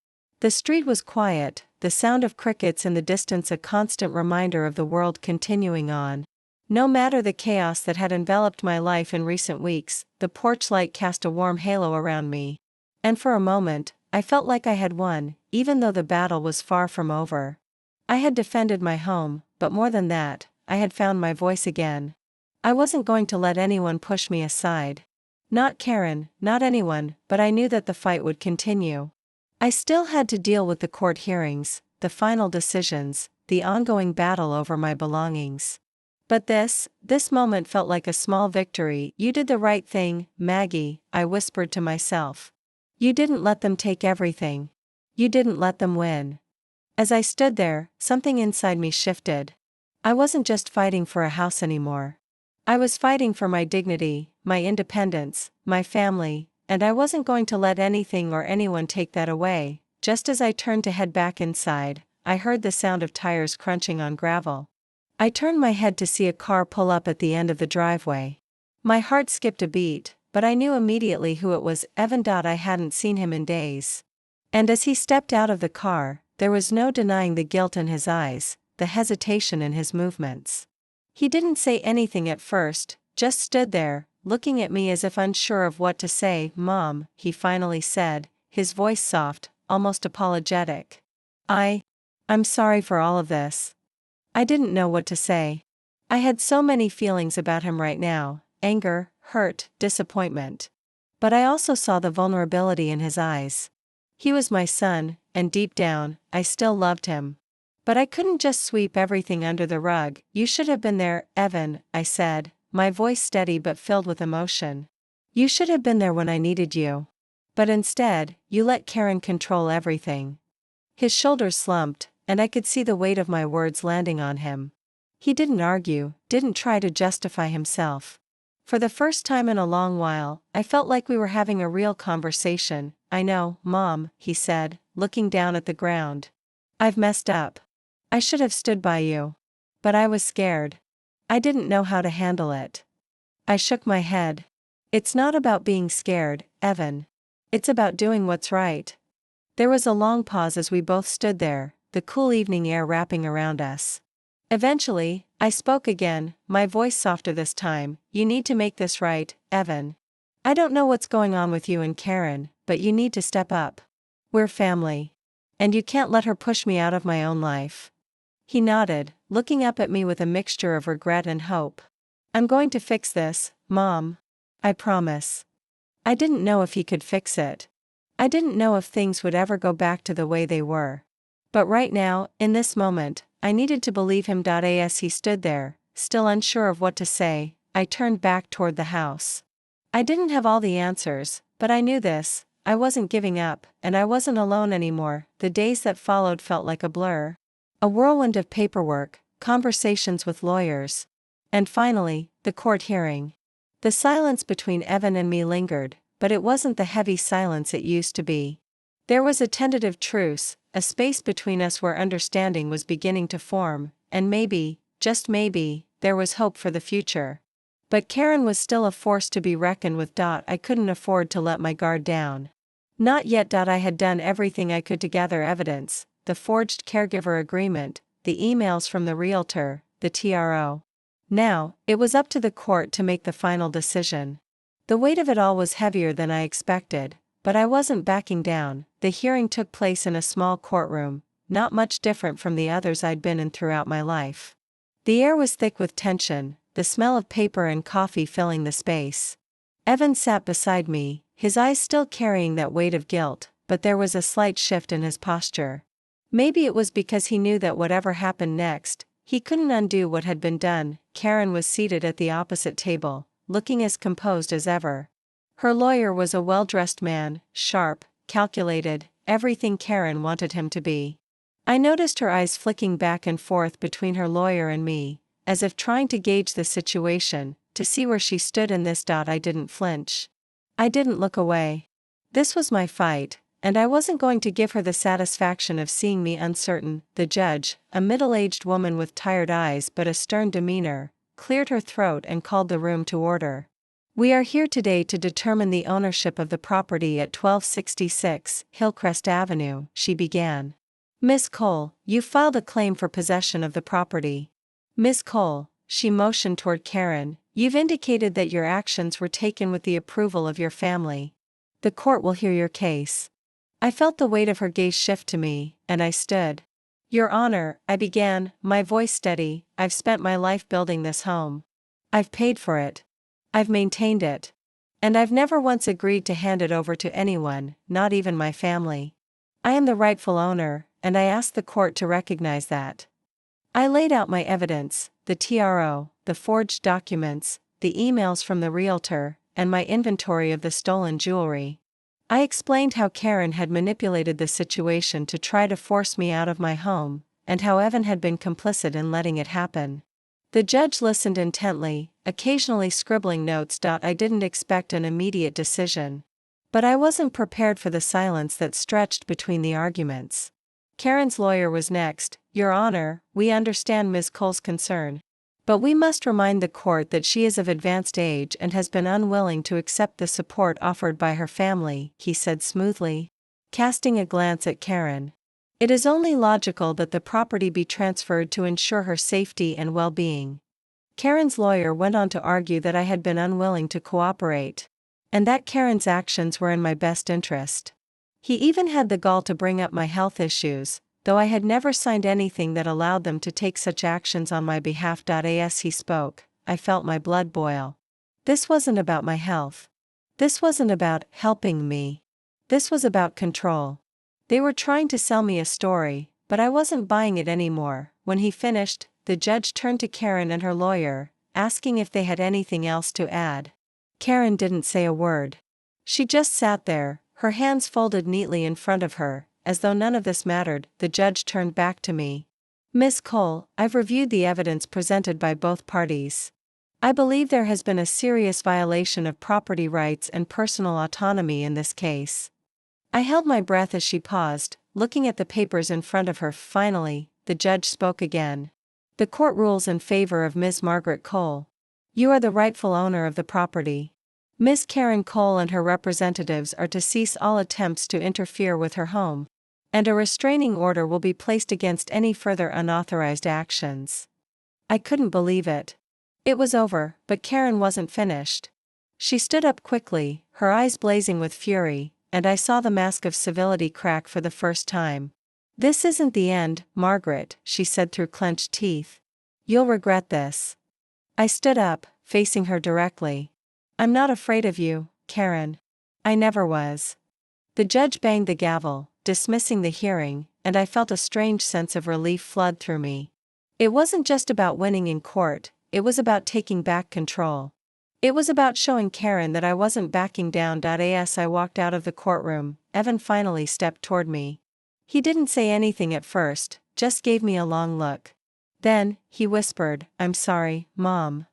The street was quiet, the sound of crickets in the distance a constant reminder of the world continuing on. No matter the chaos that had enveloped my life in recent weeks, the porch light cast a warm halo around me. And for a moment, I felt like I had won, even though the battle was far from over. I had defended my home, but more than that, I had found my voice again. I wasn't going to let anyone push me aside. Not Karen, not anyone, but I knew that the fight would continue. I still had to deal with the court hearings, the final decisions, the ongoing battle over my belongings. But this moment felt like a small victory. You did the right thing, Maggie, I whispered to myself. You didn't let them take everything. You didn't let them win. As I stood there, something inside me shifted. I wasn't just fighting for a house anymore. I was fighting for my dignity, my independence, my family, and I wasn't going to let anything or anyone take that away. Just as I turned to head back inside, I heard the sound of tires crunching on gravel. I turned my head to see a car pull up at the end of the driveway. My heart skipped a beat, but I knew immediately who it was, Evan. I hadn't seen him in days. And as he stepped out of the car, there was no denying the guilt in his eyes, the hesitation in his movements. He didn't say anything at first, just stood there, looking at me as if unsure of what to say. Mom, he finally said, his voice soft, almost apologetic. I'm sorry for all of this. I didn't know what to say. I had so many feelings about him right now, anger, hurt, disappointment. But I also saw the vulnerability in his eyes. He was my son, and deep down, I still loved him. But I couldn't just sweep everything under the rug. You should have been there, Evan, I said, my voice steady but filled with emotion. You should have been there when I needed you. But instead, you let Karen control everything. His shoulders slumped, and I could see the weight of my words landing on him. He didn't argue, didn't try to justify himself. For the first time in a long while, I felt like we were having a real conversation. I know, Mom, he said, looking down at the ground. I've messed up. I should have stood by you. But I was scared. I didn't know how to handle it. I shook my head. It's not about being scared, Evan. It's about doing what's right. There was a long pause as we both stood there, the cool evening air wrapping around us. Eventually, I spoke again, my voice softer this time. You need to make this right, Evan. I don't know what's going on with you and Karen, but you need to step up. We're family. And you can't let her push me out of my own life. He nodded, looking up at me with a mixture of regret and hope. I'm going to fix this, Mom. I promise. I didn't know if he could fix it. I didn't know if things would ever go back to the way they were. But right now, in this moment, I needed to believe him. As he stood there, still unsure of what to say, I turned back toward the house. I didn't have all the answers, but I knew this: I wasn't giving up, and I wasn't alone anymore. The days that followed felt like a blur. A whirlwind of paperwork, conversations with lawyers, and finally, the court hearing. The silence between Evan and me lingered, but it wasn't the heavy silence it used to be. There was a tentative truce, a space between us where understanding was beginning to form, and maybe, just maybe, there was hope for the future. But Karen was still a force to be reckoned with. I couldn't afford to let my guard down. Not yet. I had done everything I could to gather evidence: the forged caregiver agreement, the emails from the realtor, the TRO. Now, it was up to the court to make the final decision. The weight of it all was heavier than I expected, but I wasn't backing down. The hearing took place in a small courtroom, not much different from the others I'd been in throughout my life. The air was thick with tension, the smell of paper and coffee filling the space. Evan sat beside me, his eyes still carrying that weight of guilt, but there was a slight shift in his posture. Maybe it was because he knew that whatever happened next, he couldn't undo what had been done. Karen was seated at the opposite table, looking as composed as ever. Her lawyer was a well-dressed man, sharp, calculated, everything Karen wanted him to be. I noticed her eyes flicking back and forth between her lawyer and me, as if trying to gauge the situation, to see where she stood in this. I didn't flinch. I didn't look away. This was my fight, and I wasn't going to give her the satisfaction of seeing me uncertain. The judge, a middle-aged woman with tired eyes but a stern demeanor, cleared her throat and called the room to order. We are here today to determine the ownership of the property at 1266 Hillcrest Avenue, she began. Miss Cole, you filed a claim for possession of the property. Miss Cole, she motioned toward Karen, you've indicated that your actions were taken with the approval of your family. The court will hear your case. I felt the weight of her gaze shift to me, and I stood. Your Honor, I began, my voice steady, I've spent my life building this home. I've paid for it. I've maintained it. And I've never once agreed to hand it over to anyone, not even my family. I am the rightful owner, and I ask the court to recognize that. I laid out my evidence: the TRO, the forged documents, the emails from the realtor, and my inventory of the stolen jewelry. I explained how Karen had manipulated the situation to try to force me out of my home, and how Evan had been complicit in letting it happen. The judge listened intently, occasionally scribbling notes. I didn't expect an immediate decision. But I wasn't prepared for the silence that stretched between the arguments. Karen's lawyer was next. Your Honor, we understand Ms. Cole's concern. But we must remind the court that she is of advanced age and has been unwilling to accept the support offered by her family, he said smoothly, casting a glance at Karen. It is only logical that the property be transferred to ensure her safety and well-being. Karen's lawyer went on to argue that I had been unwilling to cooperate, and that Karen's actions were in my best interest. He even had the gall to bring up my health issues, though I had never signed anything that allowed them to take such actions on my behalf. As he spoke, I felt my blood boil. This wasn't about my health. This wasn't about helping me. This was about control. They were trying to sell me a story, but I wasn't buying it anymore. When he finished, the judge turned to Karen and her lawyer, asking if they had anything else to add. Karen didn't say a word. She just sat there, her hands folded neatly in front of her, as though none of this mattered. The judge turned back to me. Miss Cole, I've reviewed the evidence presented by both parties. I believe there has been a serious violation of property rights and personal autonomy in this case. I held my breath as she paused, looking at the papers in front of her. Finally, the judge spoke again. The court rules in favor of Ms. Margaret Cole. You are the rightful owner of the property. Ms. Karen Cole and her representatives are to cease all attempts to interfere with her home, and a restraining order will be placed against any further unauthorized actions. I couldn't believe it. It was over, but Karen wasn't finished. She stood up quickly, her eyes blazing with fury, and I saw the mask of civility crack for the first time. This isn't the end, Margaret, she said through clenched teeth. You'll regret this. I stood up, facing her directly. I'm not afraid of you, Karen. I never was. The judge banged the gavel, dismissing the hearing, and I felt a strange sense of relief flood through me. It wasn't just about winning in court, it was about taking back control. It was about showing Karen that I wasn't backing down. As I walked out of the courtroom, Evan finally stepped toward me. He didn't say anything at first, just gave me a long look. Then, he whispered, "I'm sorry, Mom."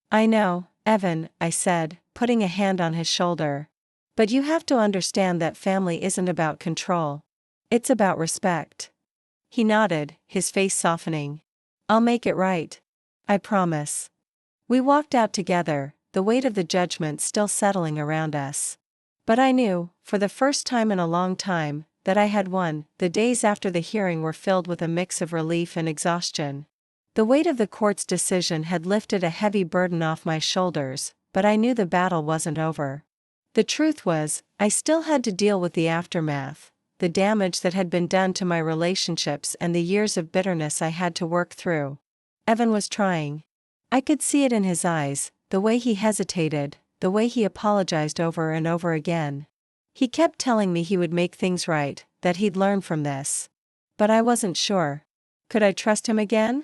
"I know, Evan," I said, putting a hand on his shoulder. "But you have to understand that family isn't about control. It's about respect." He nodded, his face softening. "I'll make it right. I promise." We walked out together, the weight of the judgment still settling around us. But I knew, for the first time in a long time, that I had won. The days after the hearing were filled with a mix of relief and exhaustion. The weight of the court's decision had lifted a heavy burden off my shoulders, but I knew the battle wasn't over. The truth was, I still had to deal with the aftermath, the damage that had been done to my relationships and the years of bitterness I had to work through. Evan was trying. I could see it in his eyes, the way he hesitated, the way he apologized over and over again. He kept telling me he would make things right, that he'd learn from this. But I wasn't sure. Could I trust him again?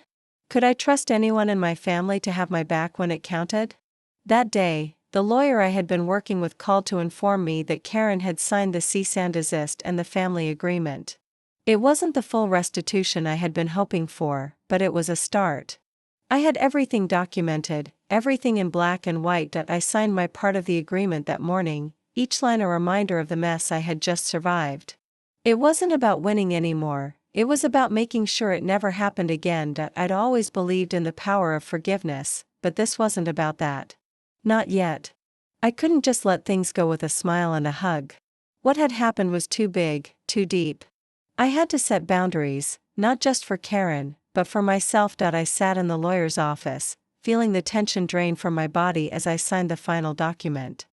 Could I trust anyone in my family to have my back when it counted? That day, the lawyer I had been working with called to inform me that Karen had signed the cease and desist and the family agreement. It wasn't the full restitution I had been hoping for, but it was a start. I had everything documented, everything in black and white. I signed my part of the agreement that morning, each line a reminder of the mess I had just survived. It wasn't about winning anymore, it was about making sure it never happened again. I'd always believed in the power of forgiveness, but this wasn't about that. Not yet. I couldn't just let things go with a smile and a hug. What had happened was too big, too deep. I had to set boundaries, not just for Karen, but for myself. I sat in the lawyer's office, feeling the tension drain from my body as I signed the final document.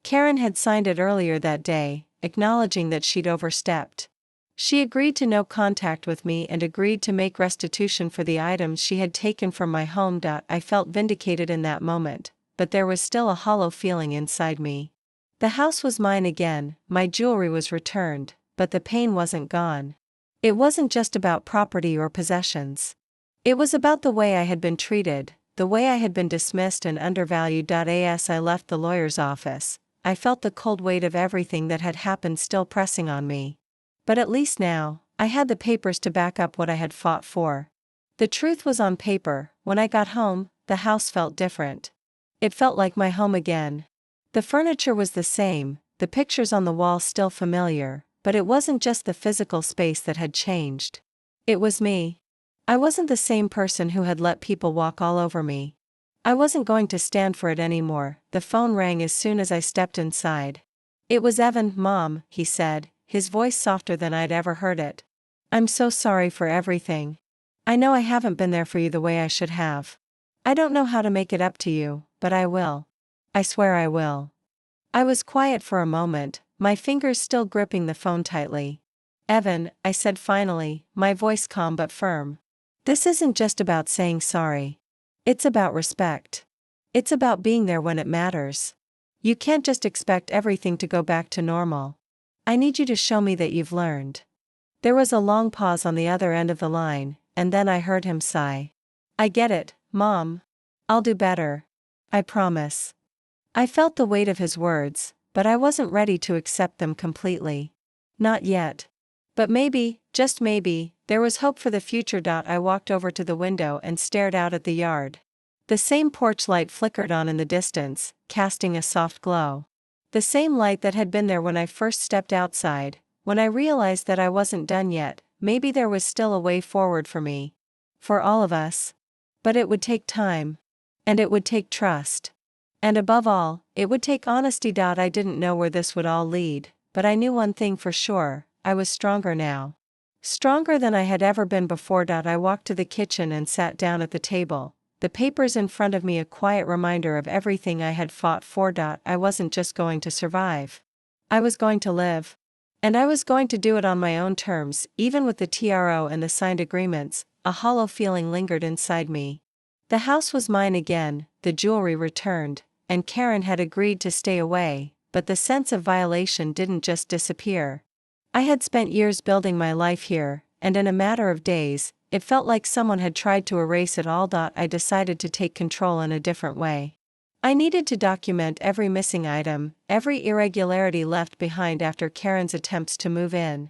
Karen had signed it earlier that day, acknowledging that she'd overstepped. She agreed to no contact with me and agreed to make restitution for the items she had taken from my home. I felt vindicated in that moment, but there was still a hollow feeling inside me. The house was mine again, my jewelry was returned, but the pain wasn't gone. It wasn't just about property or possessions. It was about the way I had been treated, the way I had been dismissed and undervalued. As I left the lawyer's office, I felt the cold weight of everything that had happened still pressing on me. But at least now, I had the papers to back up what I had fought for. The truth was on paper. When I got home, the house felt different. It felt like my home again. The furniture was the same, the pictures on the wall still familiar, but it wasn't just the physical space that had changed. It was me. I wasn't the same person who had let people walk all over me. I wasn't going to stand for it anymore. The phone rang as soon as I stepped inside. It was Evan. "Mom," he said, his voice softer than I'd ever heard it. "I'm so sorry for everything. I know I haven't been there for you the way I should have. I don't know how to make it up to you, but I will. I swear I will." I was quiet for a moment, my fingers still gripping the phone tightly. "Evan," I said finally, my voice calm but firm. "This isn't just about saying sorry. It's about respect. It's about being there when it matters. You can't just expect everything to go back to normal. I need you to show me that you've learned." There was a long pause on the other end of the line, and then I heard him sigh. "I get it, Mom. I'll do better. I promise." I felt the weight of his words, but I wasn't ready to accept them completely. Not yet. But maybe, just maybe, there was hope for the future. I walked over to the window and stared out at the yard. The same porch light flickered on in the distance, casting a soft glow. The same light that had been there when I first stepped outside, when I realized that I wasn't done yet. Maybe there was still a way forward for me. For all of us. But it would take time. And it would take trust. And above all, it would take honesty. I didn't know where this would all lead, but I knew one thing for sure: I was stronger now. Stronger than I had ever been before. I walked to the kitchen and sat down at the table, the papers in front of me a quiet reminder of everything I had fought for. I wasn't just going to survive. I was going to live. And I was going to do it on my own terms. Even with the TRO and the signed agreements, a hollow feeling lingered inside me. The house was mine again, the jewelry returned, and Karen had agreed to stay away, but the sense of violation didn't just disappear. I had spent years building my life here, and in a matter of days, it felt like someone had tried to erase it all. I decided to take control in a different way. I needed to document every missing item, every irregularity left behind after Karen's attempts to move in.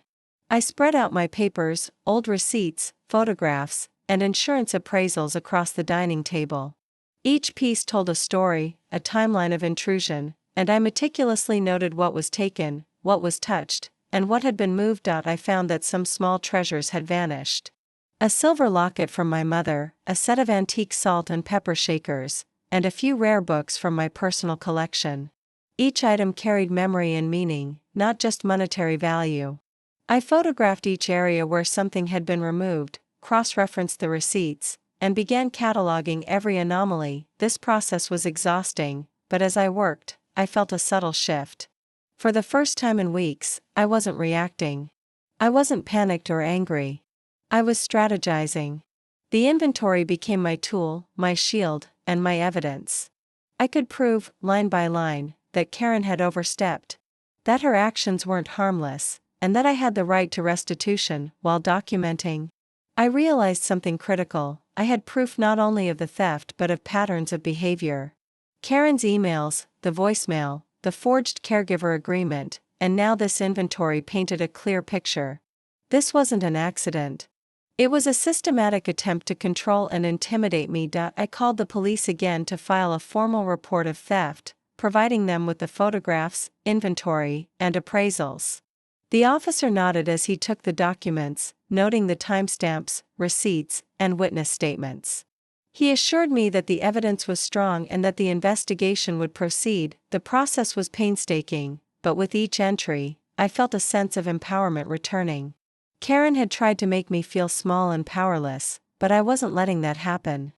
I spread out my papers, old receipts, photographs, and insurance appraisals across the dining table. Each piece told a story, a timeline of intrusion, and I meticulously noted what was taken, what was touched, and what had been moved. I found that some small treasures had vanished. A silver locket from my mother, a set of antique salt and pepper shakers, and a few rare books from my personal collection. Each item carried memory and meaning, not just monetary value. I photographed each area where something had been removed, cross-referenced the receipts, and began cataloging every anomaly. This process was exhausting, but as I worked, I felt a subtle shift. For the first time in weeks, I wasn't reacting. I wasn't panicked or angry. I was strategizing. The inventory became my tool, my shield, and my evidence. I could prove, line by line, that Karen had overstepped. That her actions weren't harmless, and that I had the right to restitution. While documenting, I realized something critical. I had proof not only of the theft but of patterns of behavior. Karen's emails, the voicemail, the forged caregiver agreement, and now this inventory painted a clear picture. This wasn't an accident. It was a systematic attempt to control and intimidate me. I called the police again to file a formal report of theft, providing them with the photographs, inventory, and appraisals. The officer nodded as he took the documents, noting the timestamps, receipts, and witness statements. He assured me that the evidence was strong and that the investigation would proceed. The process was painstaking, but with each entry, I felt a sense of empowerment returning. Karen had tried to make me feel small and powerless, but I wasn't letting that happen.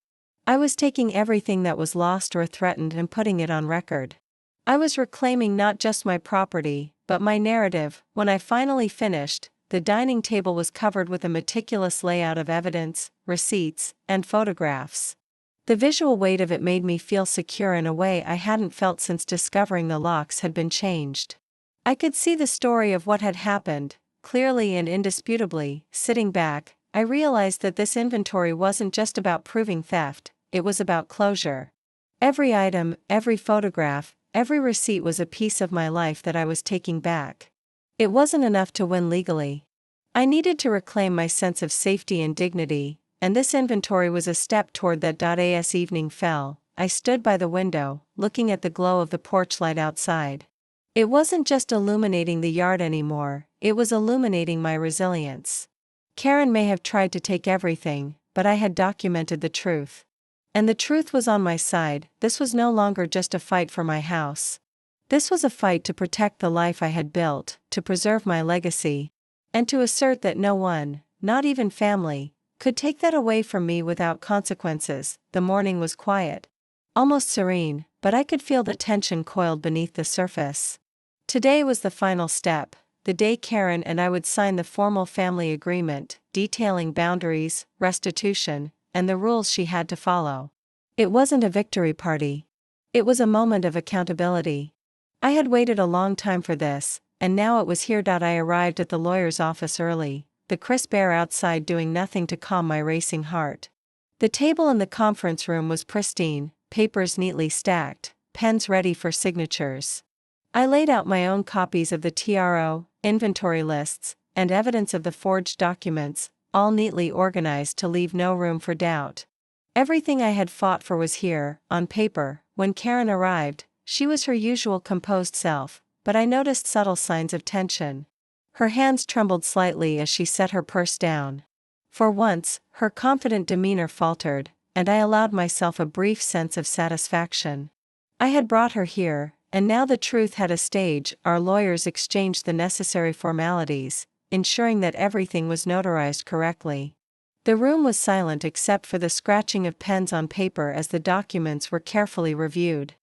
I was taking everything that was lost or threatened and putting it on record. I was reclaiming not just my property, but my narrative. When I finally finished, the dining table was covered with a meticulous layout of evidence, receipts, and photographs. The visual weight of it made me feel secure in a way I hadn't felt since discovering the locks had been changed. I could see the story of what had happened, clearly and indisputably. Sitting back, I realized that this inventory wasn't just about proving theft, it was about closure. Every item, every photograph, every receipt was a piece of my life that I was taking back. It wasn't enough to win legally. I needed to reclaim my sense of safety and dignity, and this inventory was a step toward that. As evening fell, I stood by the window, looking at the glow of the porch light outside. It wasn't just illuminating the yard anymore, it was illuminating my resilience. Karen may have tried to take everything, but I had documented the truth. And the truth was on my side. This was no longer just a fight for my house. This was a fight to protect the life I had built, to preserve my legacy, and to assert that no one, not even family, could take that away from me without consequences. The morning was quiet, almost serene, but I could feel the tension coiled beneath the surface. Today was the final step, the day Karen and I would sign the formal family agreement, detailing boundaries, restitution, and the rules she had to follow. It wasn't a victory party. It was a moment of accountability. I had waited a long time for this, and now it was here. I arrived at the lawyer's office early, the crisp air outside doing nothing to calm my racing heart. The table in the conference room was pristine, papers neatly stacked, pens ready for signatures. I laid out my own copies of the TRO, inventory lists, and evidence of the forged documents, all neatly organized to leave no room for doubt. Everything I had fought for was here, on paper. When Karen arrived, she was her usual composed self, but I noticed subtle signs of tension. Her hands trembled slightly as she set her purse down. For once, her confident demeanor faltered, and I allowed myself a brief sense of satisfaction. I had brought her here, and now the truth had a stage. Our lawyers exchanged the necessary formalities, ensuring that everything was notarized correctly. The room was silent except for the scratching of pens on paper as the documents were carefully reviewed.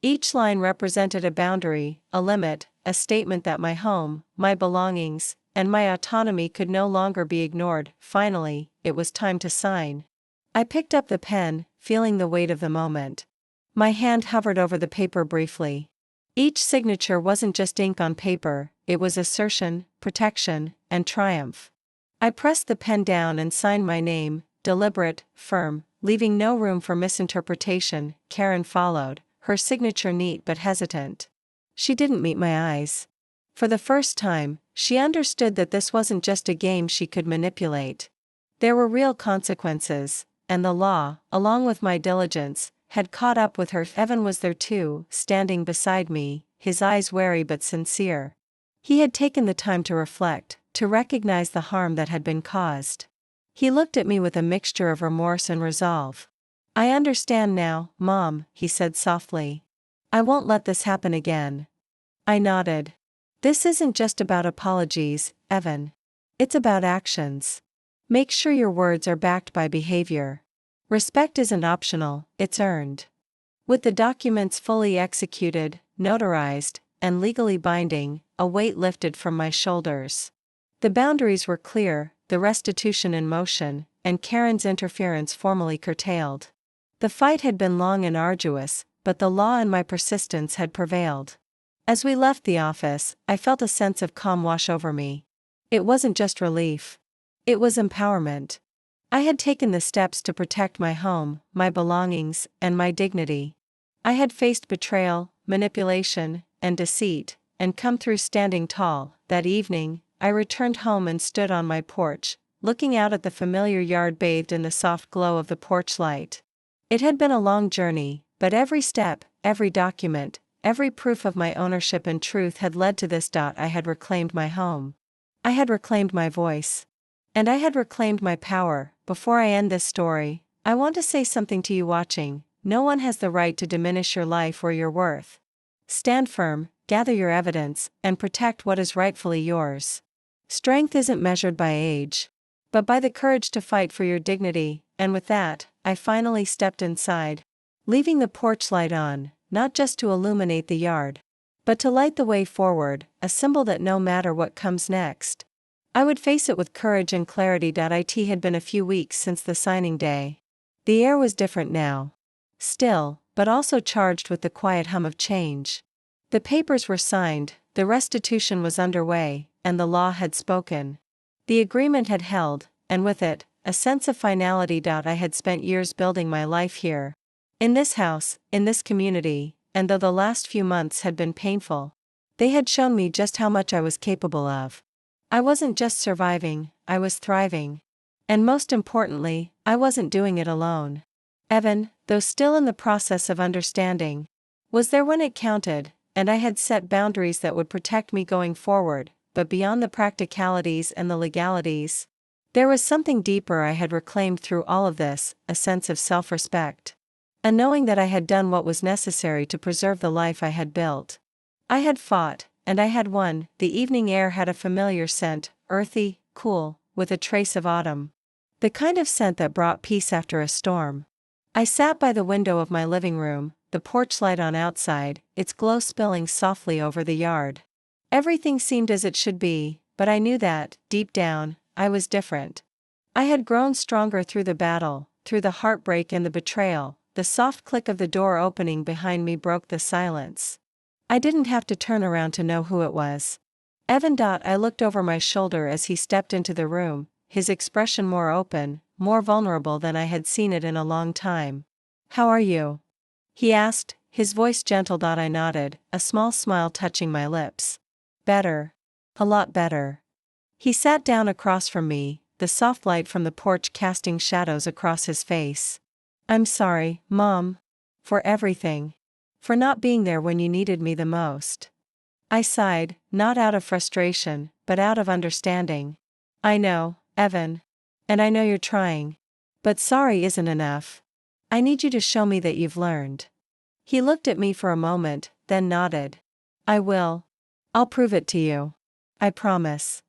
Each line represented a boundary, a limit, a statement that my home, my belongings, and my autonomy could no longer be ignored. Finally, it was time to sign. I picked up the pen, feeling the weight of the moment. My hand hovered over the paper briefly. Each signature wasn't just ink on paper, it was assertion, protection, and triumph. I pressed the pen down and signed my name, deliberate, firm, leaving no room for misinterpretation. Karen followed, her signature neat but hesitant. She didn't meet my eyes. For the first time, she understood that this wasn't just a game she could manipulate. There were real consequences, and the law, along with my diligence, had caught up with her. Evan was there too, standing beside me, his eyes wary but sincere. He had taken the time to reflect, to recognize the harm that had been caused. He looked at me with a mixture of remorse and resolve. "I understand now, Mom," he said softly. "I won't let this happen again." I nodded. "This isn't just about apologies, Evan. It's about actions. Make sure your words are backed by behavior. Respect isn't optional, it's earned." With the documents fully executed, notarized, and legally binding, a weight lifted from my shoulders. The boundaries were clear, the restitution in motion, and Karen's interference formally curtailed. The fight had been long and arduous, but the law and my persistence had prevailed. As we left the office, I felt a sense of calm wash over me. It wasn't just relief. It was empowerment. I had taken the steps to protect my home, my belongings, and my dignity. I had faced betrayal, manipulation, and deceit, and come through standing tall. That evening, I returned home and stood on my porch, looking out at the familiar yard bathed in the soft glow of the porch light. It had been a long journey, but every step, every document, every proof of my ownership and truth had led to this. I had reclaimed my home. I had reclaimed my voice. And I had reclaimed my power. Before I end this story, I want to say something to you watching. No one has the right to diminish your life or your worth. Stand firm, gather your evidence, and protect what is rightfully yours. Strength isn't measured by age, but by the courage to fight for your dignity. And with that, I finally stepped inside, leaving the porch light on, not just to illuminate the yard, but to light the way forward, a symbol that no matter what comes next, I would face it with courage and clarity. It had been a few weeks since the signing day. The air was different now. Still, but also charged with the quiet hum of change. The papers were signed, the restitution was underway, and the law had spoken. The agreement had held, and with it, a sense of finality. I had spent years building my life here. In this house, in this community, and though the last few months had been painful, they had shown me just how much I was capable of. I wasn't just surviving, I was thriving. And most importantly, I wasn't doing it alone. Evan, though still in the process of understanding, was there when it counted, and I had set boundaries that would protect me going forward. But beyond the practicalities and the legalities, there was something deeper I had reclaimed through all of this, a sense of self-respect. A knowing that I had done what was necessary to preserve the life I had built. I had fought, and I had won. The evening air had a familiar scent, earthy, cool, with a trace of autumn. The kind of scent that brought peace after a storm. I sat by the window of my living room, the porch light on outside, its glow spilling softly over the yard. Everything seemed as it should be, but I knew that, deep down, I was different. I had grown stronger through the battle, through the heartbreak and the betrayal. The soft click of the door opening behind me broke the silence. I didn't have to turn around to know who it was. Evan. I looked over my shoulder as he stepped into the room, his expression more open, more vulnerable than I had seen it in a long time. "How are you?" he asked, his voice gentle. I nodded, a small smile touching my lips. "Better. A lot better." He sat down across from me, the soft light from the porch casting shadows across his face. "I'm sorry, Mom. For everything. For not being there when you needed me the most." I sighed, not out of frustration, but out of understanding. I know, Evan. And I know you're trying. But sorry isn't enough. I need you to show me that you've learned. He looked at me for a moment, then nodded. I will. I'll prove it to you. I promise.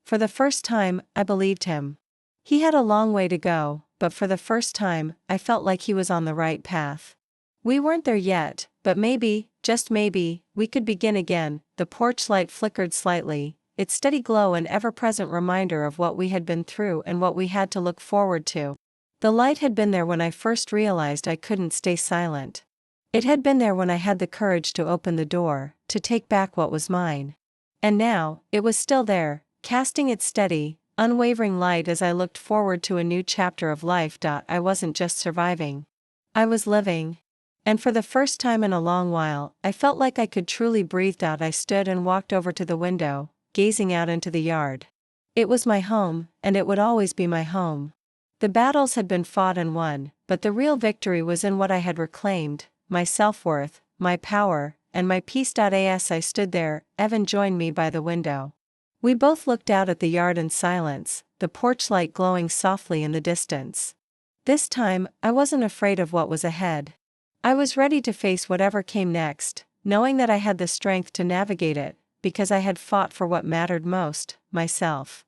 For the first time, I believed him. He had a long way to go, but for the first time, I felt like he was on the right path. We weren't there yet, but maybe, just maybe, we could begin again. The porch light flickered slightly, its steady glow an ever-present reminder of what we had been through and what we had to look forward to. The light had been there when I first realized I couldn't stay silent. It had been there when I had the courage to open the door, to take back what was mine. And now, it was still there, casting its steady, unwavering light as I looked forward to a new chapter of life. I wasn't just surviving. I was living. And for the first time in a long while, I felt like I could truly breathe. I stood and walked over to the window, gazing out into the yard. It was my home, and it would always be my home. The battles had been fought and won, but the real victory was in what I had reclaimed, my self-worth, my power, and my peace. As I stood there, Evan joined me by the window. We both looked out at the yard in silence, the porch light glowing softly in the distance. This time, I wasn't afraid of what was ahead. I was ready to face whatever came next, knowing that I had the strength to navigate it, because I had fought for what mattered most, myself.